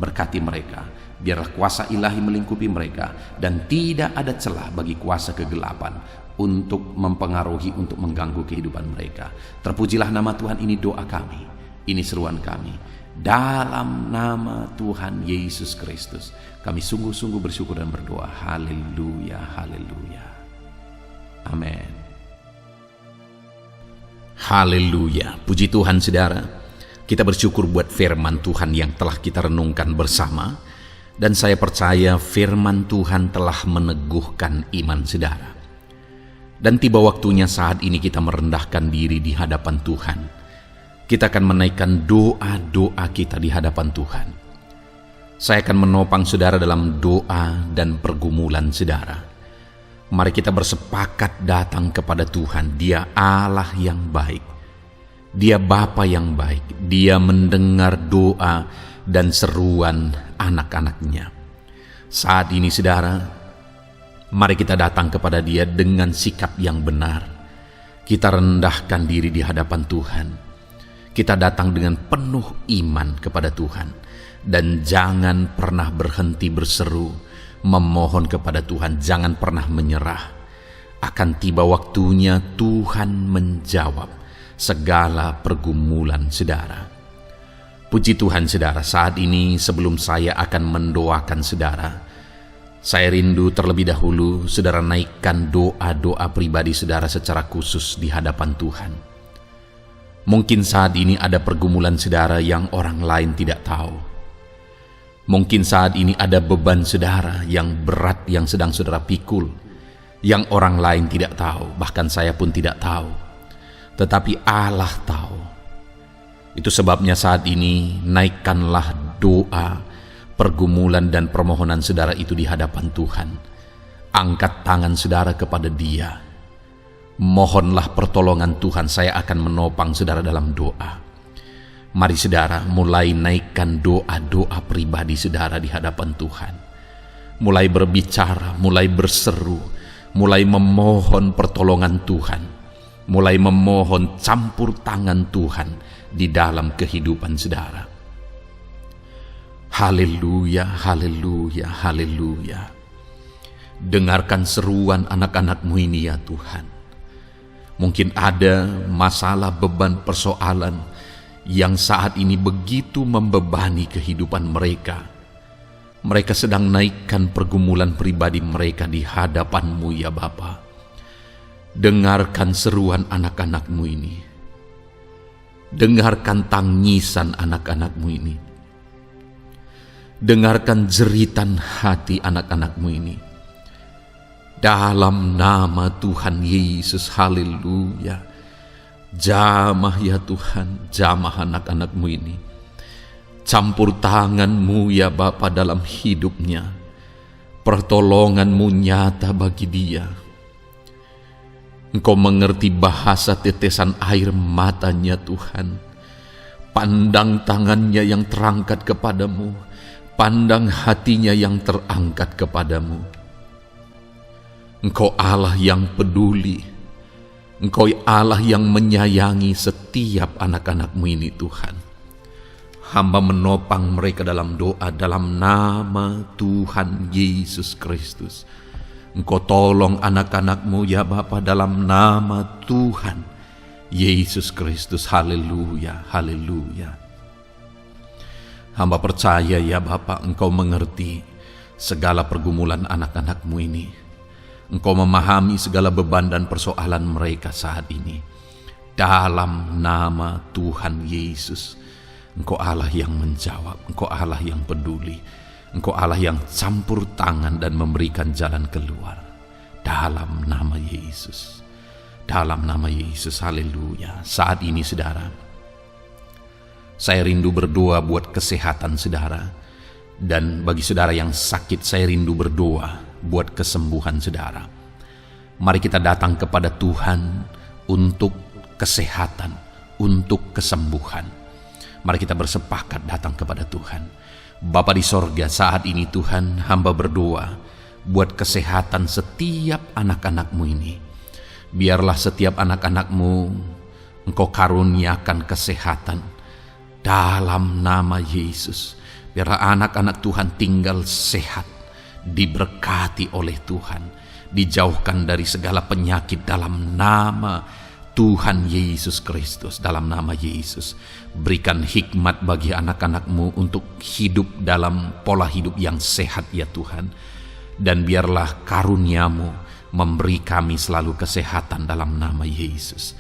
Berkati mereka, biarlah kuasa ilahi melingkupi mereka, dan tidak ada celah bagi kuasa kegelapan untuk mempengaruhi, untuk mengganggu kehidupan mereka. Terpujilah nama Tuhan. Ini doa kami, ini seruan kami. Dalam nama Tuhan Yesus Kristus, kami sungguh-sungguh bersyukur dan berdoa. Haleluya, haleluya. Amin. Haleluya. Puji Tuhan saudara. Kita bersyukur buat firman Tuhan yang telah kita renungkan bersama. Dan saya percaya firman Tuhan telah meneguhkan iman saudara. Dan tiba waktunya saat ini kita merendahkan diri di hadapan Tuhan. Kita akan menaikkan doa-doa kita di hadapan Tuhan. Saya akan menopang saudara dalam doa dan pergumulan saudara. Mari kita bersepakat datang kepada Tuhan. Dia Allah yang baik. Dia Bapa yang baik. Dia mendengar doa dan seruan anak-anaknya. Saat ini saudara, mari kita datang kepada Dia dengan sikap yang benar. Kita rendahkan diri di hadapan Tuhan. Kita datang dengan penuh iman kepada Tuhan. Dan jangan pernah berhenti berseru, memohon kepada Tuhan. Jangan pernah menyerah. Akan tiba waktunya Tuhan menjawab segala pergumulan saudara. Puji Tuhan saudara, saat ini sebelum saya akan mendoakan saudara, saya rindu terlebih dahulu saudara naikkan doa-doa pribadi saudara secara khusus di hadapan Tuhan. Mungkin saat ini ada pergumulan saudara yang orang lain tidak tahu. Mungkin saat ini ada beban saudara yang berat yang sedang saudara pikul, yang orang lain tidak tahu, bahkan saya pun tidak tahu. Tetapi Allah tahu. Itu sebabnya saat ini naikkanlah doa, pergumulan dan permohonan saudara itu di hadapan Tuhan. Angkat tangan saudara kepada Dia. Mohonlah pertolongan Tuhan, saya akan menopang saudara dalam doa. Mari saudara mulai naikkan doa-doa pribadi saudara di hadapan Tuhan. Mulai berbicara, mulai berseru, mulai memohon pertolongan Tuhan. Mulai memohon campur tangan Tuhan di dalam kehidupan saudara. Haleluya, haleluya, haleluya. Dengarkan seruan anak-anakmu ini ya Tuhan. Mungkin ada masalah, beban, persoalan yang saat ini begitu membebani kehidupan mereka. Mereka sedang naikkan pergumulan pribadi mereka di hadapan-Mu ya Bapa. Dengarkan seruan anak-anak-Mu ini. Dengarkan tangisan anak-anak-Mu ini. Dengarkan jeritan hati anak-anak-Mu ini. Dalam nama Tuhan Yesus, haleluya. Jamah ya Tuhan, jamah anak-anak-Mu ini. Campur tangan-Mu ya Bapa dalam hidupnya. Pertolongan-Mu nyata bagi dia. Engkau mengerti bahasa tetesan air matanya Tuhan. Pandang tangannya yang terangkat kepadamu. Pandang hatinya yang terangkat kepadamu. Engkau Allah yang peduli. Engkau Allah yang menyayangi setiap anak-anak-Mu ini Tuhan. Hamba menopang mereka dalam doa dalam nama Tuhan Yesus Kristus. Engkau tolong anak-anak-Mu ya Bapa dalam nama Tuhan Yesus Kristus. Haleluya, haleluya. Hamba percaya ya Bapa, Engkau mengerti segala pergumulan anak-anak-Mu ini. Engkau memahami segala beban dan persoalan mereka saat ini. Dalam nama Tuhan Yesus, Engkau Allah yang menjawab, Engkau Allah yang peduli, Engkau Allah yang campur tangan dan memberikan jalan keluar. Dalam nama Yesus, dalam nama Yesus, haleluya. Saat ini saudara, saya rindu berdoa buat kesehatan saudara. Dan bagi saudara yang sakit, saya rindu berdoa buat kesembuhan saudara. Mari kita datang kepada Tuhan untuk kesehatan, untuk kesembuhan. Mari kita bersepakat datang kepada Tuhan. Bapa di sorga, saat ini Tuhan, hamba berdoa buat kesehatan setiap anak-anak-Mu ini. Biarlah setiap anak-anak-Mu Engkau karuniakan kesehatan dalam nama Yesus. Biarlah anak-anak Tuhan tinggal sehat, diberkati oleh Tuhan, dijauhkan dari segala penyakit dalam nama Tuhan Yesus Kristus. Dalam nama Yesus, berikan hikmat bagi anak-anak-Mu untuk hidup dalam pola hidup yang sehat ya Tuhan. Dan biarlah karunia-Mu memberi kami selalu kesehatan dalam nama Yesus.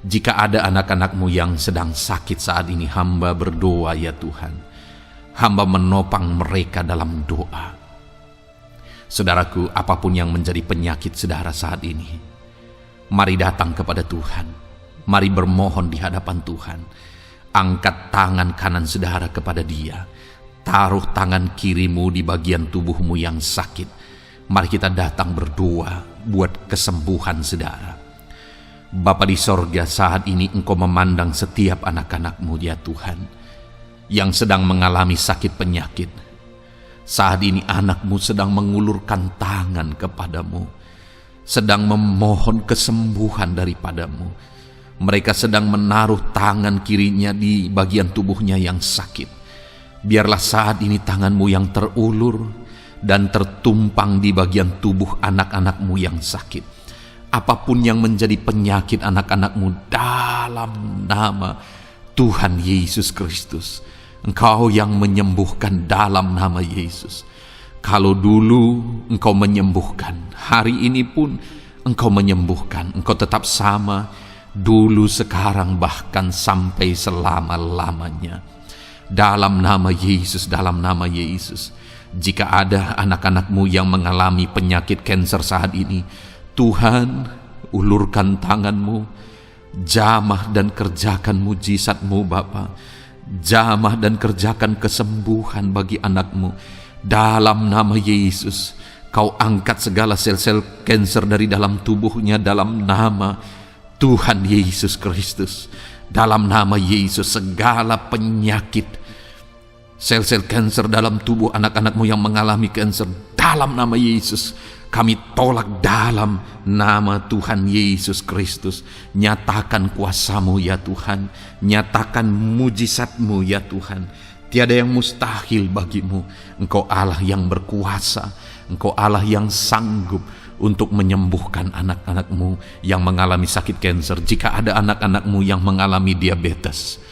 Jika ada anak-anak-Mu yang sedang sakit saat ini, hamba berdoa ya Tuhan. Hamba menopang mereka dalam doa. Saudaraku, apapun yang menjadi penyakit saudara saat ini, mari datang kepada Tuhan. Mari bermohon di hadapan Tuhan. Angkat tangan kanan saudara kepada Dia. Taruh tangan kirimu di bagian tubuhmu yang sakit. Mari kita datang berdoa buat kesembuhan saudara. Bapa di sorga, saat ini Engkau memandang setiap anak-anak-Mu ya Tuhan, yang sedang mengalami sakit penyakit. Saat ini anak-Mu sedang mengulurkan tangan kepadamu, sedang memohon kesembuhan daripadamu. Mereka sedang menaruh tangan kirinya di bagian tubuhnya yang sakit. Biarlah saat ini tangan-Mu yang terulur dan tertumpang di bagian tubuh anak-anak-Mu yang sakit. Apapun yang menjadi penyakit anak-anak-Mu, dalam nama Tuhan Yesus Kristus, Engkau yang menyembuhkan dalam nama Yesus. Kalau dulu Engkau menyembuhkan, hari ini pun Engkau menyembuhkan. Engkau tetap sama, dulu, sekarang, bahkan sampai selama-lamanya. Dalam nama Yesus, dalam nama Yesus. Jika ada anak-anak-Mu yang mengalami penyakit kanker saat ini, Tuhan, ulurkan tangan-Mu, jamah dan kerjakan mujizat-Mu Bapa. Jamah dan kerjakan kesembuhan bagi anak-Mu. Dalam nama Yesus, Kau angkat segala sel-sel kanker dari dalam tubuhnya dalam nama Tuhan Yesus Kristus. Dalam nama Yesus, segala penyakit, sel-sel kanker dalam tubuh anak-anak-Mu yang mengalami kanker, dalam nama Yesus, kami tolak dalam nama Tuhan Yesus Kristus. Nyatakan kuasa-Mu ya Tuhan. Nyatakan mujizat-Mu ya Tuhan. Tiada yang mustahil bagi-Mu. Engkau Allah yang berkuasa. Engkau Allah yang sanggup untuk menyembuhkan anak-anak-Mu yang mengalami sakit kanker. Jika ada anak-anak-Mu yang mengalami diabetes,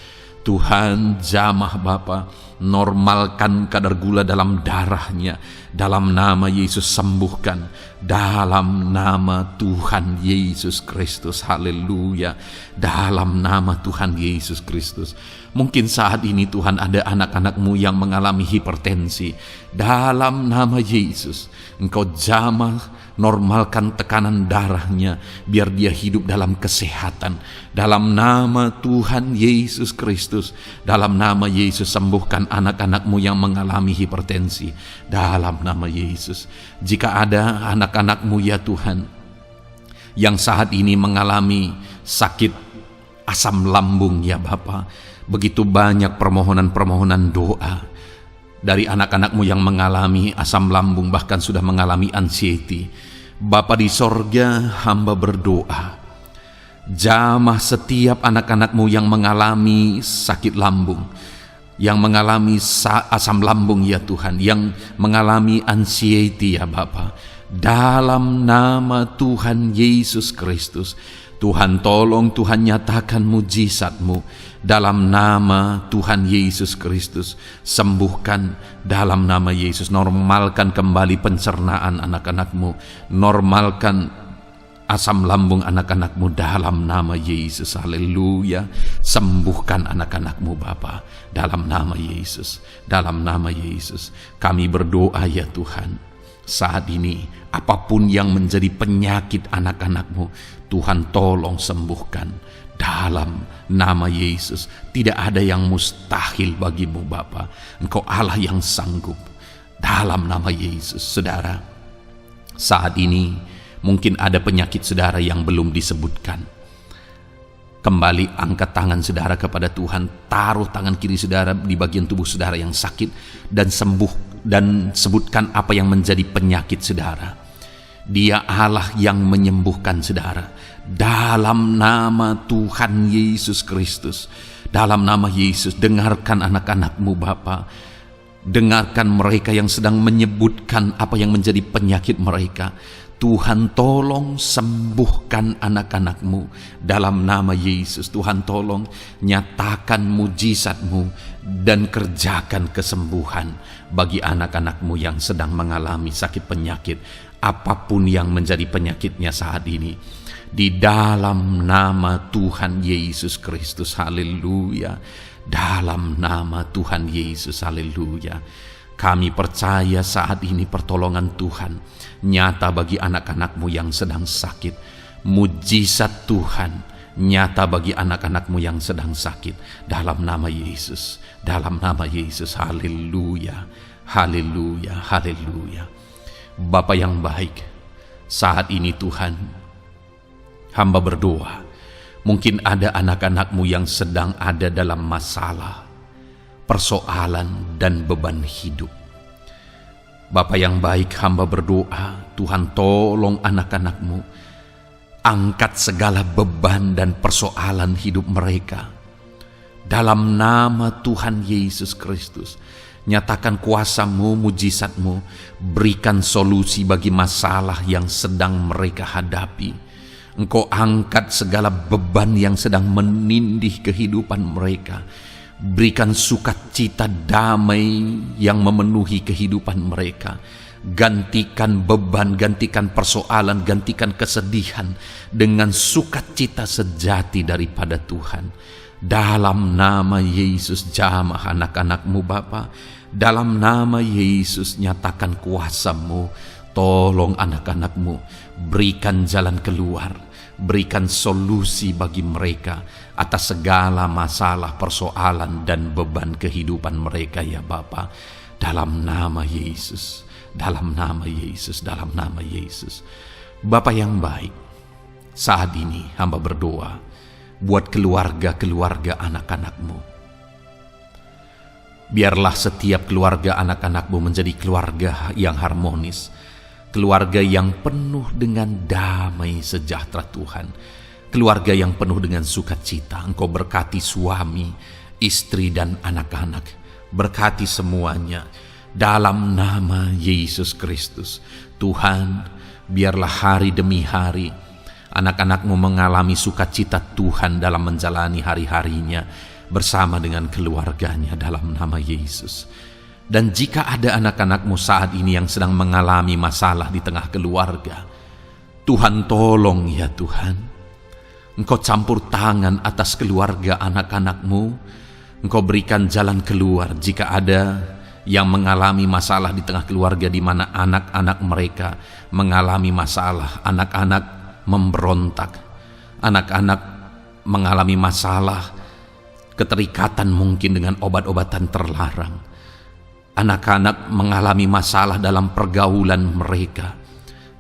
Tuhan, jamah Bapa, normalkan kadar gula dalam darahnya. Dalam nama Yesus, sembuhkan. Dalam nama Tuhan Yesus Kristus. Haleluya. Dalam nama Tuhan Yesus Kristus. Mungkin saat ini Tuhan ada anak-anak-Mu yang mengalami hipertensi. Dalam nama Yesus, Engkau jamah, normalkan tekanan darahnya, biar dia hidup dalam kesehatan. Dalam nama Tuhan Yesus Kristus, dalam nama Yesus, sembuhkan anak-anak-Mu yang mengalami hipertensi. Dalam nama Yesus. Jika ada anak-anak-Mu ya Tuhan yang saat ini mengalami sakit asam lambung ya Bapa, begitu banyak permohonan-permohonan doa dari anak-anak-Mu yang mengalami asam lambung, bahkan sudah mengalami anxiety. Bapa di sorga, hamba berdoa, jamah setiap anak-anak-Mu yang mengalami sakit lambung, yang mengalami asam lambung ya Tuhan, yang mengalami anxiety ya Bapa. Dalam nama Tuhan Yesus Kristus, Tuhan tolong, Tuhan nyatakan mujizat-Mu. Dalam nama Tuhan Yesus Kristus, sembuhkan dalam nama Yesus. Normalkan kembali pencernaan anak-anak-Mu. Normalkan asam lambung anak-anak-Mu dalam nama Yesus. Haleluya. Sembuhkan anak-anak-Mu Bapa dalam nama Yesus. Dalam nama Yesus kami berdoa ya Tuhan. Saat ini apapun yang menjadi penyakit anak-anak-Mu, Tuhan tolong sembuhkan dalam nama Yesus. Tidak ada yang mustahil bagi-Mu Bapa. Engkau Allah yang sanggup. Dalam nama Yesus. Saudara, saat ini mungkin ada penyakit saudara yang belum disebutkan. Kembali angkat tangan saudara kepada Tuhan. Taruh tangan kiri saudara di bagian tubuh saudara yang sakit dan sembuh, dan sebutkan apa yang menjadi penyakit saudara. Dia Allah yang menyembuhkan saudara. Dalam nama Tuhan Yesus Kristus, dalam nama Yesus, dengarkan anak-anak-Mu Bapa. Dengarkan mereka yang sedang menyebutkan apa yang menjadi penyakit mereka. Tuhan, tolong sembuhkan anak-anak-Mu dalam nama Yesus. Tuhan, tolong nyatakan mujizat-Mu dan kerjakan kesembuhan bagi anak-anak-Mu yang sedang mengalami sakit penyakit, apapun yang menjadi penyakitnya saat ini. Di dalam nama Tuhan Yesus Kristus, haleluya. Dalam nama Tuhan Yesus, haleluya. Kami percaya saat ini pertolongan Tuhan nyata bagi anak-anak-Mu yang sedang sakit. Mujizat Tuhan nyata bagi anak-anak-Mu yang sedang sakit. Dalam nama Yesus, dalam nama Yesus, haleluya, haleluya, haleluya. Bapa yang baik, saat ini Tuhan, hamba berdoa, mungkin ada anak-anak-Mu yang sedang ada dalam masalah, persoalan dan beban hidup. Bapa yang baik, hamba berdoa, Tuhan tolong anak-anak-Mu, angkat segala beban dan persoalan hidup mereka. Dalam nama Tuhan Yesus Kristus, nyatakan kuasa-Mu, mujizat-Mu, berikan solusi bagi masalah yang sedang mereka hadapi. Engkau angkat segala beban yang sedang menindih kehidupan mereka. Berikan sukacita damai yang memenuhi kehidupan mereka. Gantikan beban, gantikan persoalan, gantikan kesedihan dengan sukacita sejati daripada Tuhan. Dalam nama Yesus, jamah anak-anak-Mu Bapa. Dalam nama Yesus, nyatakan kuasa-Mu. Tolong anak-anak-Mu, berikan jalan keluar, berikan solusi bagi mereka atas segala masalah, persoalan, dan beban kehidupan mereka ya Bapa. Dalam nama Yesus, dalam nama Yesus, dalam nama Yesus. Bapa yang baik, saat ini hamba berdoa buat keluarga-keluarga anak-anak-Mu. Biarlah setiap keluarga anak-anak-Mu menjadi keluarga yang harmonis, keluarga yang penuh dengan damai sejahtera Tuhan, keluarga yang penuh dengan sukacita. Engkau berkati suami, istri, dan anak-anak. Berkati semuanya dalam nama Yesus Kristus. Tuhan, biarlah hari demi hari anak-anak-Mu mengalami sukacita Tuhan dalam menjalani hari-harinya bersama dengan keluarganya dalam nama Yesus. Dan jika ada anak-anak-Mu saat ini yang sedang mengalami masalah di tengah keluarga, Tuhan tolong ya Tuhan. Engkau campur tangan atas keluarga anak-anak-Mu. Engkau berikan jalan keluar jika ada yang mengalami masalah di tengah keluarga di mana anak-anak mereka mengalami masalah, anak-anak memberontak, anak-anak mengalami masalah, keterikatan mungkin dengan obat-obatan terlarang. Anak-anak mengalami masalah dalam pergaulan mereka.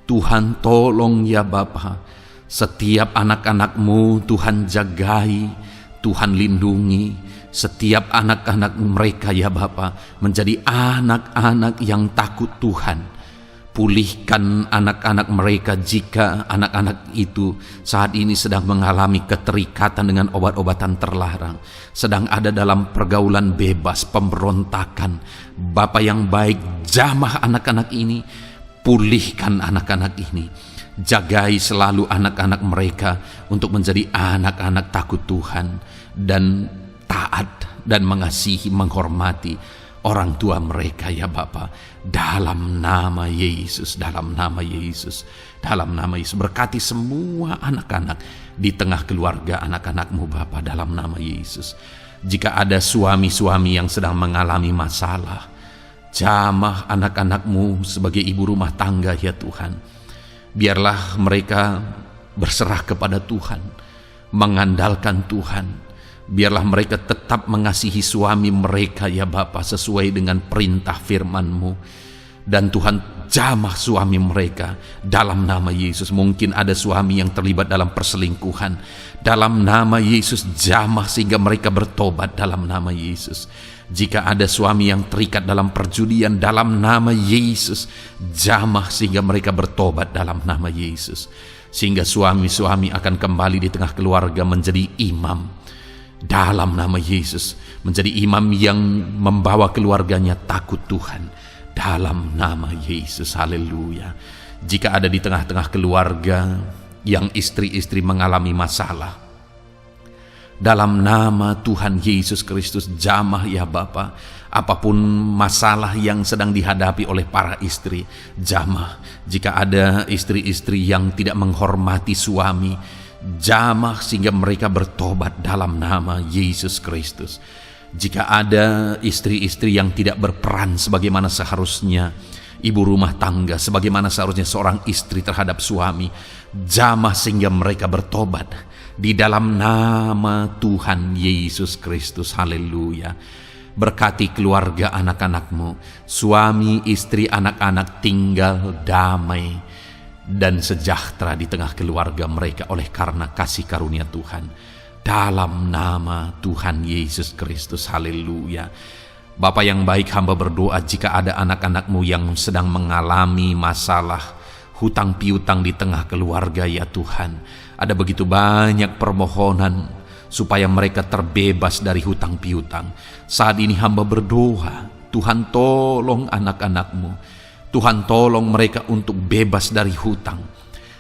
Tuhan tolong ya Bapa, setiap anak-anak-Mu Tuhan jagai, Tuhan lindungi. Setiap anak-anak mereka ya Bapa menjadi anak-anak yang takut Tuhan. Pulihkan anak-anak mereka jika anak-anak itu saat ini sedang mengalami keterikatan dengan obat-obatan terlarang, sedang ada dalam pergaulan bebas, pemberontakan. Bapa yang baik, jamah anak-anak ini, pulihkan anak-anak ini. Jagai selalu anak-anak mereka untuk menjadi anak-anak takut Tuhan dan taat dan mengasihi, menghormati orang tua mereka ya Bapa. Dalam nama Yesus, dalam nama Yesus, dalam nama Yesus. Berkati semua anak-anak di tengah keluarga anak-anak-Mu Bapa dalam nama Yesus. Jika ada suami-suami yang sedang mengalami masalah, jamah anak-anak-Mu sebagai ibu rumah tangga ya Tuhan. Biarlah mereka berserah kepada Tuhan, mengandalkan Tuhan. Biarlah mereka tetap mengasihi suami mereka ya Bapa sesuai dengan perintah firman-Mu. Dan Tuhan jamah suami mereka dalam nama Yesus. Mungkin ada suami yang terlibat dalam perselingkuhan, dalam nama Yesus jamah sehingga mereka bertobat dalam nama Yesus. Jika ada suami yang terikat dalam perjudian, dalam nama Yesus jamah sehingga mereka bertobat dalam nama Yesus. Sehingga suami-suami akan kembali di tengah keluarga menjadi imam. dalam nama Yesus, menjadi imam yang membawa keluarganya takut Tuhan, dalam nama Yesus. Haleluya. Jika ada di tengah-tengah keluarga yang istri-istri mengalami masalah, dalam nama Tuhan Yesus Kristus, jamah ya Bapa, apapun masalah yang sedang dihadapi oleh para istri, jamah. Jika ada istri-istri yang tidak menghormati suami, jamah sehingga mereka bertobat dalam nama Yesus Kristus. Jika ada istri-istri yang tidak berperan sebagaimana seharusnya, ibu rumah tangga sebagaimana seharusnya seorang istri terhadap suami, jamah sehingga mereka bertobat di dalam nama Tuhan Yesus Kristus. Haleluya. Berkati keluarga anak-anakmu, suami, istri, anak-anak tinggal damai dan sejahtera di tengah keluarga mereka oleh karena kasih karunia Tuhan, dalam nama Tuhan Yesus Kristus. Haleluya. Bapa yang baik, hamba berdoa jika ada anak-anakmu yang sedang mengalami masalah hutang piutang di tengah keluarga, ya Tuhan, ada begitu banyak permohonan supaya mereka terbebas dari hutang piutang. Saat ini hamba berdoa, Tuhan tolong anak-anakmu, Tuhan tolong mereka untuk bebas dari hutang.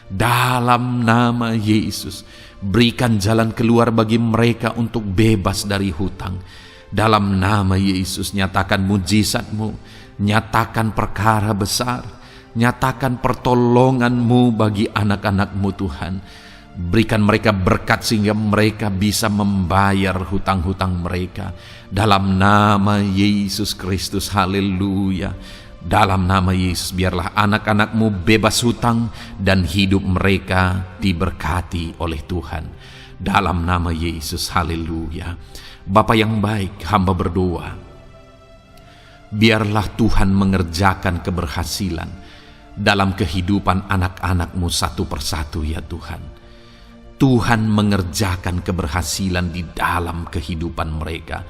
Dalam nama Yesus, berikan jalan keluar bagi mereka untuk bebas dari hutang. Dalam nama Yesus, nyatakan mujizat-Mu, nyatakan perkara besar, nyatakan pertolongan-Mu bagi anak-anak-Mu Tuhan. Berikan mereka berkat sehingga mereka bisa membayar hutang-hutang mereka. Dalam nama Yesus Kristus, haleluya. Dalam nama Yesus, biarlah anak-anak-Mu bebas hutang dan hidup mereka diberkati oleh Tuhan. Dalam nama Yesus, haleluya. Bapa yang baik, hamba berdoa, biarlah Tuhan mengerjakan keberhasilan dalam kehidupan anak-anak-Mu satu persatu, ya Tuhan. Tuhan mengerjakan keberhasilan di dalam kehidupan mereka.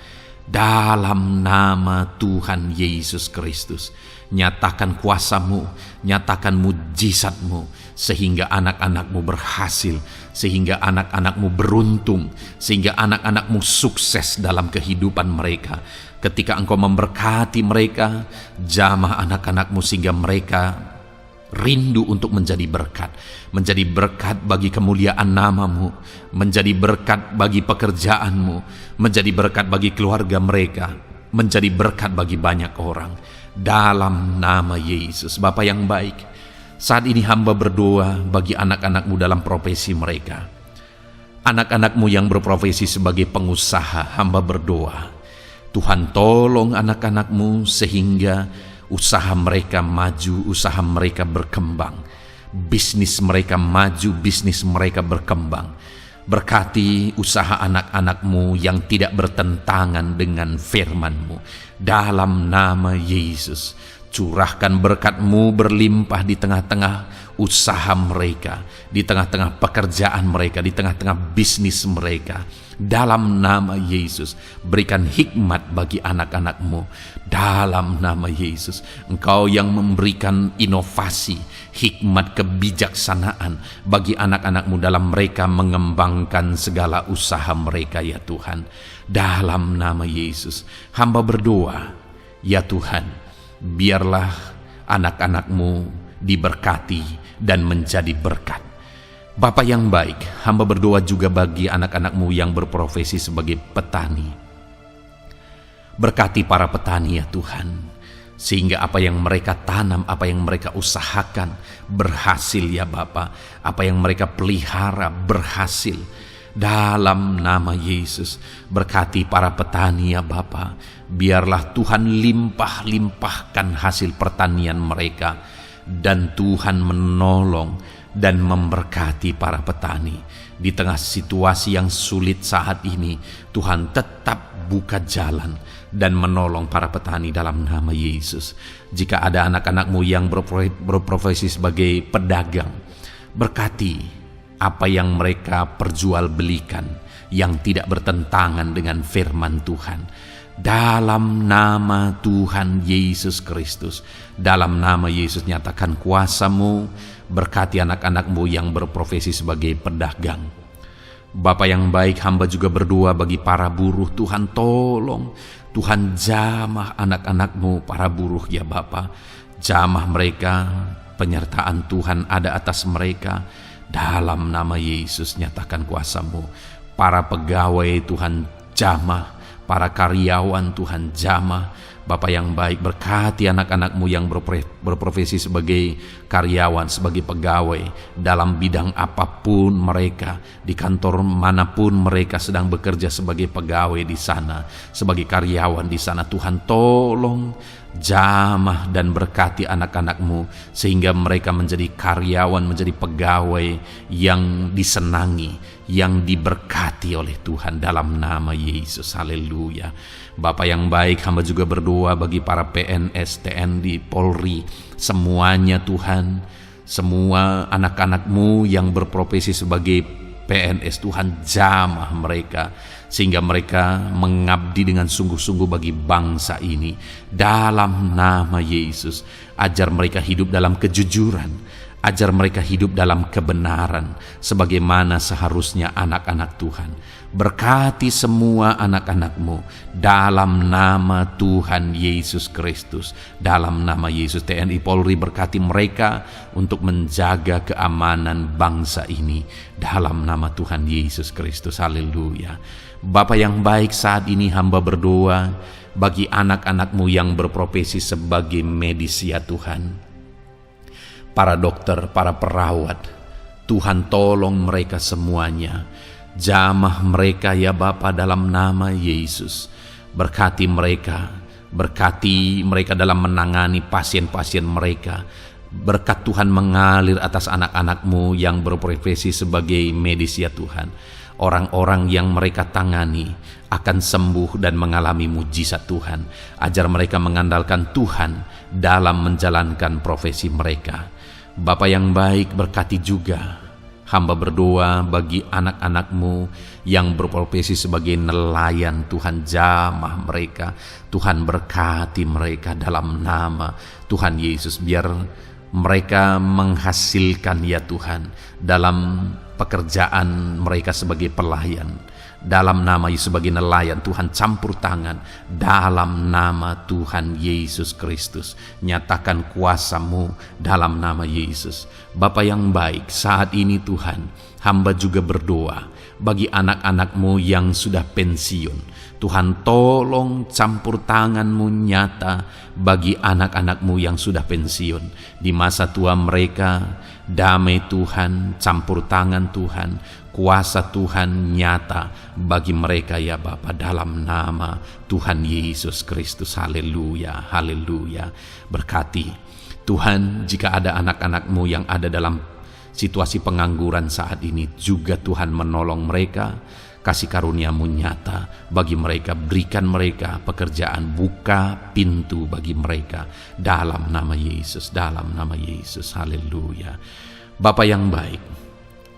Dalam nama Tuhan Yesus Kristus, nyatakan kuasa-Mu, nyatakan mujizat-Mu, sehingga anak-anak-Mu berhasil, sehingga anak-anak-Mu beruntung, sehingga anak-anak-Mu sukses dalam kehidupan mereka. Ketika Engkau memberkati mereka, jamah anak-anak-Mu sehingga mereka rindu untuk menjadi berkat bagi kemuliaan nama-Mu, menjadi berkat bagi pekerjaan-Mu, menjadi berkat bagi keluarga mereka, menjadi berkat bagi banyak orang. Dalam nama Yesus. Bapa yang baik, saat ini hamba berdoa bagi anak-anak-Mu dalam profesi mereka. Anak-anak-Mu yang berprofesi sebagai pengusaha, hamba berdoa, Tuhan tolong anak-anak-Mu sehingga usaha mereka maju, usaha mereka berkembang, bisnis mereka maju, bisnis mereka berkembang. Berkati usaha anak-anak-Mu yang tidak bertentangan dengan firman-Mu. Dalam nama Yesus, curahkan berkat-Mu berlimpah di tengah-tengah usaha mereka, di tengah-tengah pekerjaan mereka, di tengah-tengah bisnis mereka. Dalam nama Yesus, berikan hikmat bagi anak-anak-Mu. Dalam nama Yesus, Engkau yang memberikan inovasi, hikmat, kebijaksanaan bagi anak-anak-Mu dalam mereka mengembangkan segala usaha mereka, ya Tuhan. Dalam nama Yesus, hamba berdoa, ya Tuhan, biarlah anak-anak-Mu diberkati dan menjadi berkat. Bapa yang baik, hamba berdoa juga bagi anak-anak-Mu yang berprofesi sebagai petani. Berkati para petani, ya Tuhan, sehingga apa yang mereka tanam, apa yang mereka usahakan berhasil, ya Bapa. Apa yang mereka pelihara berhasil. Dalam nama Yesus, berkati para petani, ya Bapa. Biarlah Tuhan limpah-limpahkan hasil pertanian mereka, dan Tuhan menolong dan memberkati para petani. Di tengah situasi yang sulit saat ini, Tuhan tetap buka jalan dan menolong para petani dalam nama Yesus. Jika ada anak-anak-Mu yang berprofesi sebagai pedagang, berkati apa yang mereka perjualbelikan yang tidak bertentangan dengan firman Tuhan. Dalam nama Tuhan Yesus Kristus, dalam nama Yesus, nyatakan kuasa-Mu, berkati anak-anak-Mu yang berprofesi sebagai pedagang. Bapa yang baik, hamba juga berdoa bagi para buruh. Tuhan tolong, Tuhan jamah anak-anak-Mu para buruh ya Bapa. Jamah mereka, penyertaan Tuhan ada atas mereka. Dalam nama Yesus nyatakan kuasa-Mu. Para pegawai Tuhan jamah, para karyawan Tuhan jamah. Bapa yang baik, berkati anak-anak-Mu yang berprofesi sebagai karyawan, sebagai pegawai dalam bidang apapun mereka, di kantor manapun mereka sedang bekerja sebagai pegawai di sana, sebagai karyawan di sana. Tuhan tolong jamah dan berkati anak-anak-Mu sehingga mereka menjadi karyawan, menjadi pegawai yang disenangi, yang diberkati oleh Tuhan dalam nama Yesus. Haleluya. Bapa yang baik, hamba juga berdoa bagi para PNS, TNI, Polri, semuanya Tuhan, semua anak-anak-Mu yang berprofesi sebagai PNS, Tuhan jamah mereka sehingga mereka mengabdi dengan sungguh-sungguh bagi bangsa ini. Dalam nama Yesus, ajar mereka hidup dalam kejujuran, ajar mereka hidup dalam kebenaran sebagaimana seharusnya anak-anak Tuhan. Berkati semua anak-anak-Mu dalam nama Tuhan Yesus Kristus. Dalam nama Yesus, TNI Polri berkati mereka untuk menjaga keamanan bangsa ini dalam nama Tuhan Yesus Kristus. Haleluya. Bapa yang baik, saat ini hamba berdoa bagi anak-anak-Mu yang berprofesi sebagai medis ya Tuhan. Para dokter, para perawat, Tuhan tolong mereka semuanya. Jamah mereka ya Bapa dalam nama Yesus. Berkati mereka dalam menangani pasien-pasien mereka. Berkat Tuhan mengalir atas anak-anak-Mu yang berprofesi sebagai medis ya Tuhan. Orang-orang yang mereka tangani akan sembuh dan mengalami mujizat Tuhan. Ajar mereka mengandalkan Tuhan dalam menjalankan profesi mereka. Bapa yang baik, berkati juga hamba berdoa bagi anak-anak-Mu yang berprofesi sebagai nelayan. Tuhan jamah mereka, Tuhan berkati mereka dalam nama Tuhan Yesus. Biar mereka menghasilkan ya Tuhan dalam pekerjaan mereka sebagai pelayan. Dalam nama Yesus, sebagai nelayan, Tuhan campur tangan dalam nama Tuhan Yesus Kristus. Nyatakan kuasa-Mu dalam nama Yesus. Bapa yang baik, saat ini Tuhan, hamba juga berdoa bagi anak-anak-Mu yang sudah pensiun. Tuhan tolong campur tangan-Mu nyata bagi anak-anak-Mu yang sudah pensiun. Di masa tua mereka, damai Tuhan, campur tangan Tuhan, kuasa Tuhan nyata bagi mereka ya Bapa dalam nama Tuhan Yesus Kristus. Haleluya, haleluya. Berkati Tuhan, jika ada anak-anak-Mu yang ada dalam situasi pengangguran saat ini, juga Tuhan menolong mereka. Kasih karunia-Mu nyata bagi mereka, berikan mereka pekerjaan, buka pintu bagi mereka dalam nama Yesus, dalam nama Yesus. Haleluya. Bapa yang baik,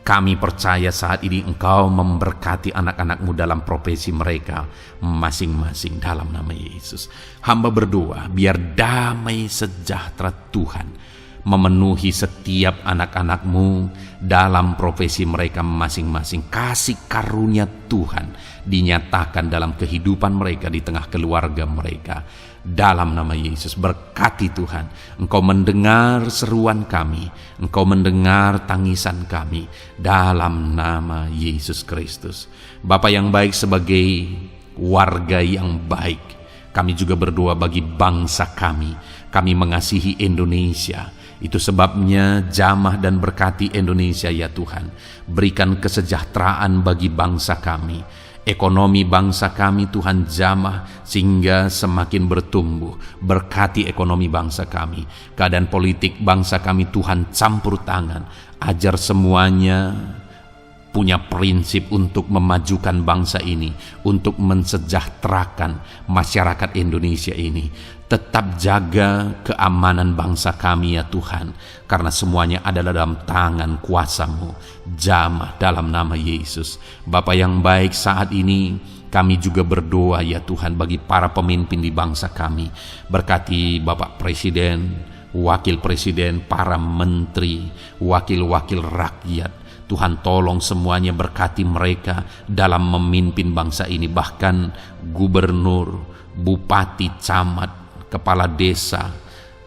kami percaya saat ini Engkau memberkati anak-anak-Mu dalam profesi mereka masing-masing dalam nama Yesus. Hamba berdoa biar damai sejahtera Tuhan memenuhi setiap anak-anak-Mu dalam profesi mereka masing-masing. Kasih karunia Tuhan dinyatakan dalam kehidupan mereka, di tengah keluarga mereka. Dalam nama Yesus, berkati Tuhan. Engkau mendengar seruan kami, Engkau mendengar tangisan kami dalam nama Yesus Kristus. Bapa yang baik, sebagai warga yang baik, kami juga berdoa bagi bangsa kami. Kami mengasihi Indonesia. Itu sebabnya jamah dan berkati Indonesia ya Tuhan. Berikan kesejahteraan bagi bangsa kami. Ekonomi bangsa kami Tuhan jamah sehingga semakin bertumbuh. Berkati ekonomi bangsa kami. Keadaan politik bangsa kami Tuhan campur tangan. Ajar semuanya punya prinsip untuk memajukan bangsa ini, untuk mensejahterakan masyarakat Indonesia ini. Tetap jaga keamanan bangsa kami ya Tuhan, karena semuanya adalah dalam tangan kuasa-Mu. Jamah dalam nama Yesus. Bapa yang baik, saat ini kami juga berdoa ya Tuhan bagi para pemimpin di bangsa kami. Berkati Bapak Presiden, Wakil Presiden, para menteri, wakil-wakil rakyat. Tuhan tolong semuanya, berkati mereka dalam memimpin bangsa ini. Bahkan gubernur, bupati, camat, kepala desa,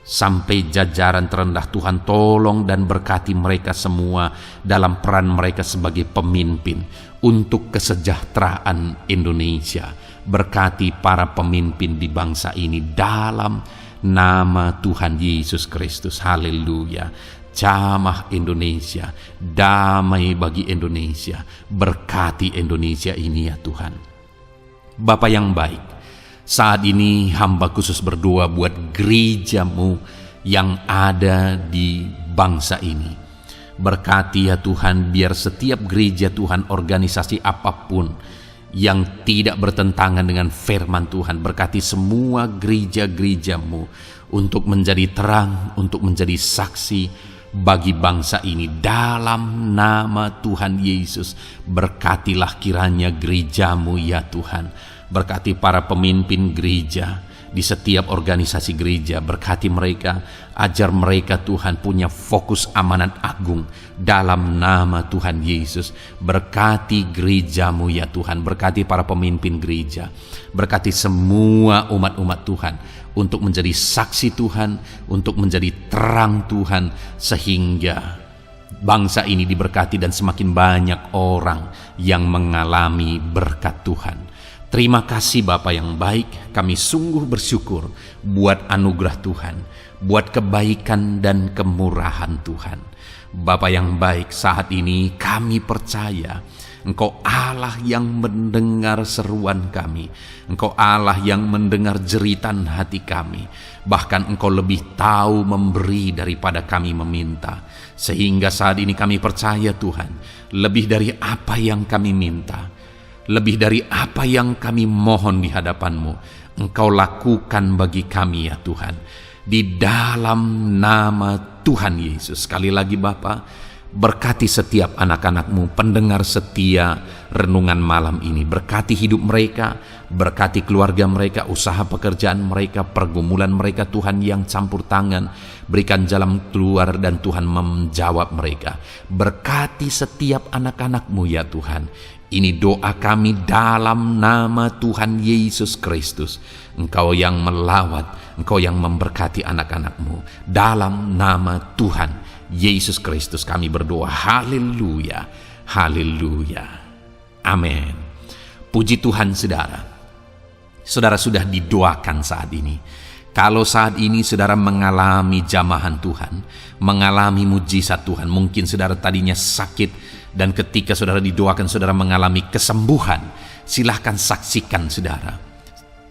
sampai jajaran terendah, Tuhan tolong dan berkati mereka semua dalam peran mereka sebagai pemimpin untuk kesejahteraan Indonesia. Berkati para pemimpin di bangsa ini dalam nama Tuhan Yesus Kristus. Haleluya. Jamah Indonesia, damai bagi Indonesia, berkati Indonesia ini ya Tuhan. Bapa yang baik, saat ini hamba khusus berdoa buat gereja-Mu yang ada di bangsa ini. Berkati ya Tuhan, biar setiap gereja Tuhan, organisasi apapun yang tidak bertentangan dengan firman Tuhan, berkati semua gereja-gereja-Mu untuk menjadi terang, untuk menjadi saksi bagi bangsa ini dalam nama Tuhan Yesus. Berkatilah kiranya gereja-Mu ya Tuhan. Berkati para pemimpin gereja di setiap organisasi gereja, berkati mereka, ajar mereka Tuhan punya fokus amanat agung dalam nama Tuhan Yesus. Berkati gereja-Mu ya Tuhan, berkati para pemimpin gereja, berkati semua umat-umat Tuhan untuk menjadi saksi Tuhan, untuk menjadi terang Tuhan, sehingga bangsa ini diberkati dan semakin banyak orang yang mengalami berkat Tuhan. Terima kasih Bapa yang baik, kami sungguh bersyukur buat anugerah Tuhan, buat kebaikan dan kemurahan Tuhan. Bapa yang baik, saat ini kami percaya Engkau Allah yang mendengar seruan kami, Engkau Allah yang mendengar jeritan hati kami. Bahkan Engkau lebih tahu memberi daripada kami meminta. Sehingga saat ini kami percaya Tuhan, lebih dari apa yang kami minta, lebih dari apa yang kami mohon di hadapan-Mu, Engkau lakukan bagi kami ya Tuhan. Di dalam nama Tuhan Yesus. Sekali lagi Bapa, berkati setiap anak-anak-Mu, pendengar setia renungan malam ini. Berkati hidup mereka, berkati keluarga mereka, usaha pekerjaan mereka, pergumulan mereka Tuhan yang campur tangan. Berikan jalan keluar dan Tuhan menjawab mereka. Berkati setiap anak-anak-Mu ya Tuhan. Ini doa kami dalam nama Tuhan Yesus Kristus. Engkau yang melawat, Engkau yang memberkati anak-anak-Mu. Dalam nama Tuhan Yesus Kristus kami berdoa. Haleluya, haleluya, amin. Puji Tuhan saudara. Saudara sudah didoakan saat ini. Kalau saat ini saudara mengalami jamahan Tuhan, mengalami mujizat Tuhan, mungkin saudara tadinya sakit, dan ketika saudara didoakan saudara mengalami kesembuhan, silahkan saksikan saudara.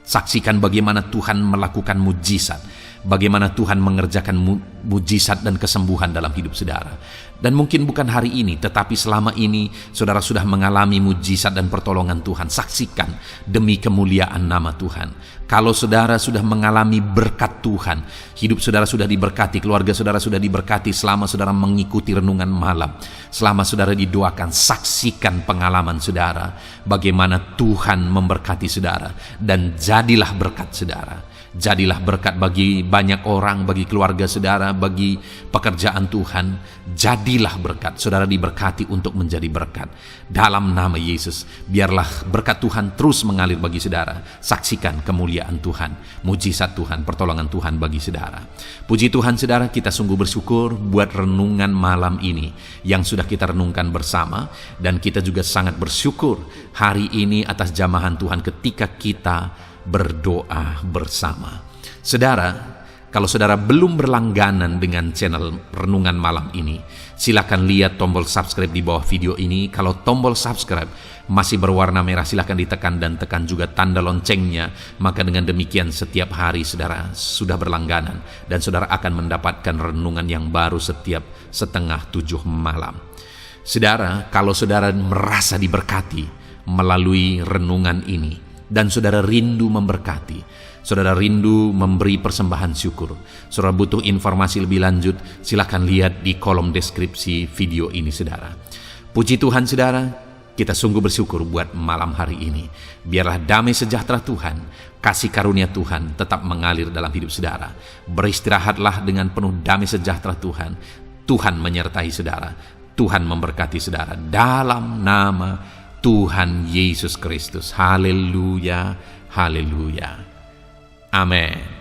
Saksikan bagaimana Tuhan melakukan mujizat, bagaimana Tuhan mengerjakan mujizat dan kesembuhan dalam hidup saudara. Dan mungkin bukan hari ini, tetapi selama ini saudara sudah mengalami mujizat dan pertolongan Tuhan. Saksikan demi kemuliaan nama Tuhan. Kalau saudara sudah mengalami berkat Tuhan, hidup saudara sudah diberkati, keluarga saudara sudah diberkati selama saudara mengikuti renungan malam, selama saudara didoakan, saksikan pengalaman saudara, bagaimana Tuhan memberkati saudara, dan jadilah berkat saudara. Jadilah berkat bagi banyak orang, bagi keluarga saudara, bagi pekerjaan Tuhan. Jadilah berkat, saudara diberkati untuk menjadi berkat. Dalam nama Yesus, biarlah berkat Tuhan terus mengalir bagi saudara. Saksikan kemuliaan Tuhan, mujizat Tuhan, pertolongan Tuhan bagi saudara. Puji Tuhan saudara, kita sungguh bersyukur buat renungan malam ini yang sudah kita renungkan bersama. Dan kita juga sangat bersyukur hari ini atas jamahan Tuhan ketika kita berdoa bersama. Saudara, kalau saudara belum berlangganan dengan channel Renungan Malam ini, silakan lihat tombol subscribe di bawah video ini. Kalau tombol subscribe masih berwarna merah, silakan ditekan dan tekan juga tanda loncengnya. Maka dengan demikian setiap hari saudara sudah berlangganan dan saudara akan mendapatkan renungan yang baru setiap 6:30 malam. Saudara, kalau saudara merasa diberkati melalui renungan ini, dan saudara rindu memberkati, saudara rindu memberi persembahan syukur, saudara butuh informasi lebih lanjut, silakan lihat di kolom deskripsi video ini saudara. Puji Tuhan saudara, kita sungguh bersyukur buat malam hari ini. Biarlah damai sejahtera Tuhan, kasih karunia Tuhan tetap mengalir dalam hidup saudara. Beristirahatlah dengan penuh damai sejahtera Tuhan. Tuhan menyertai saudara. Tuhan memberkati saudara dalam nama Tuhan Yesus Kristus. Haleluya, haleluya. Amin.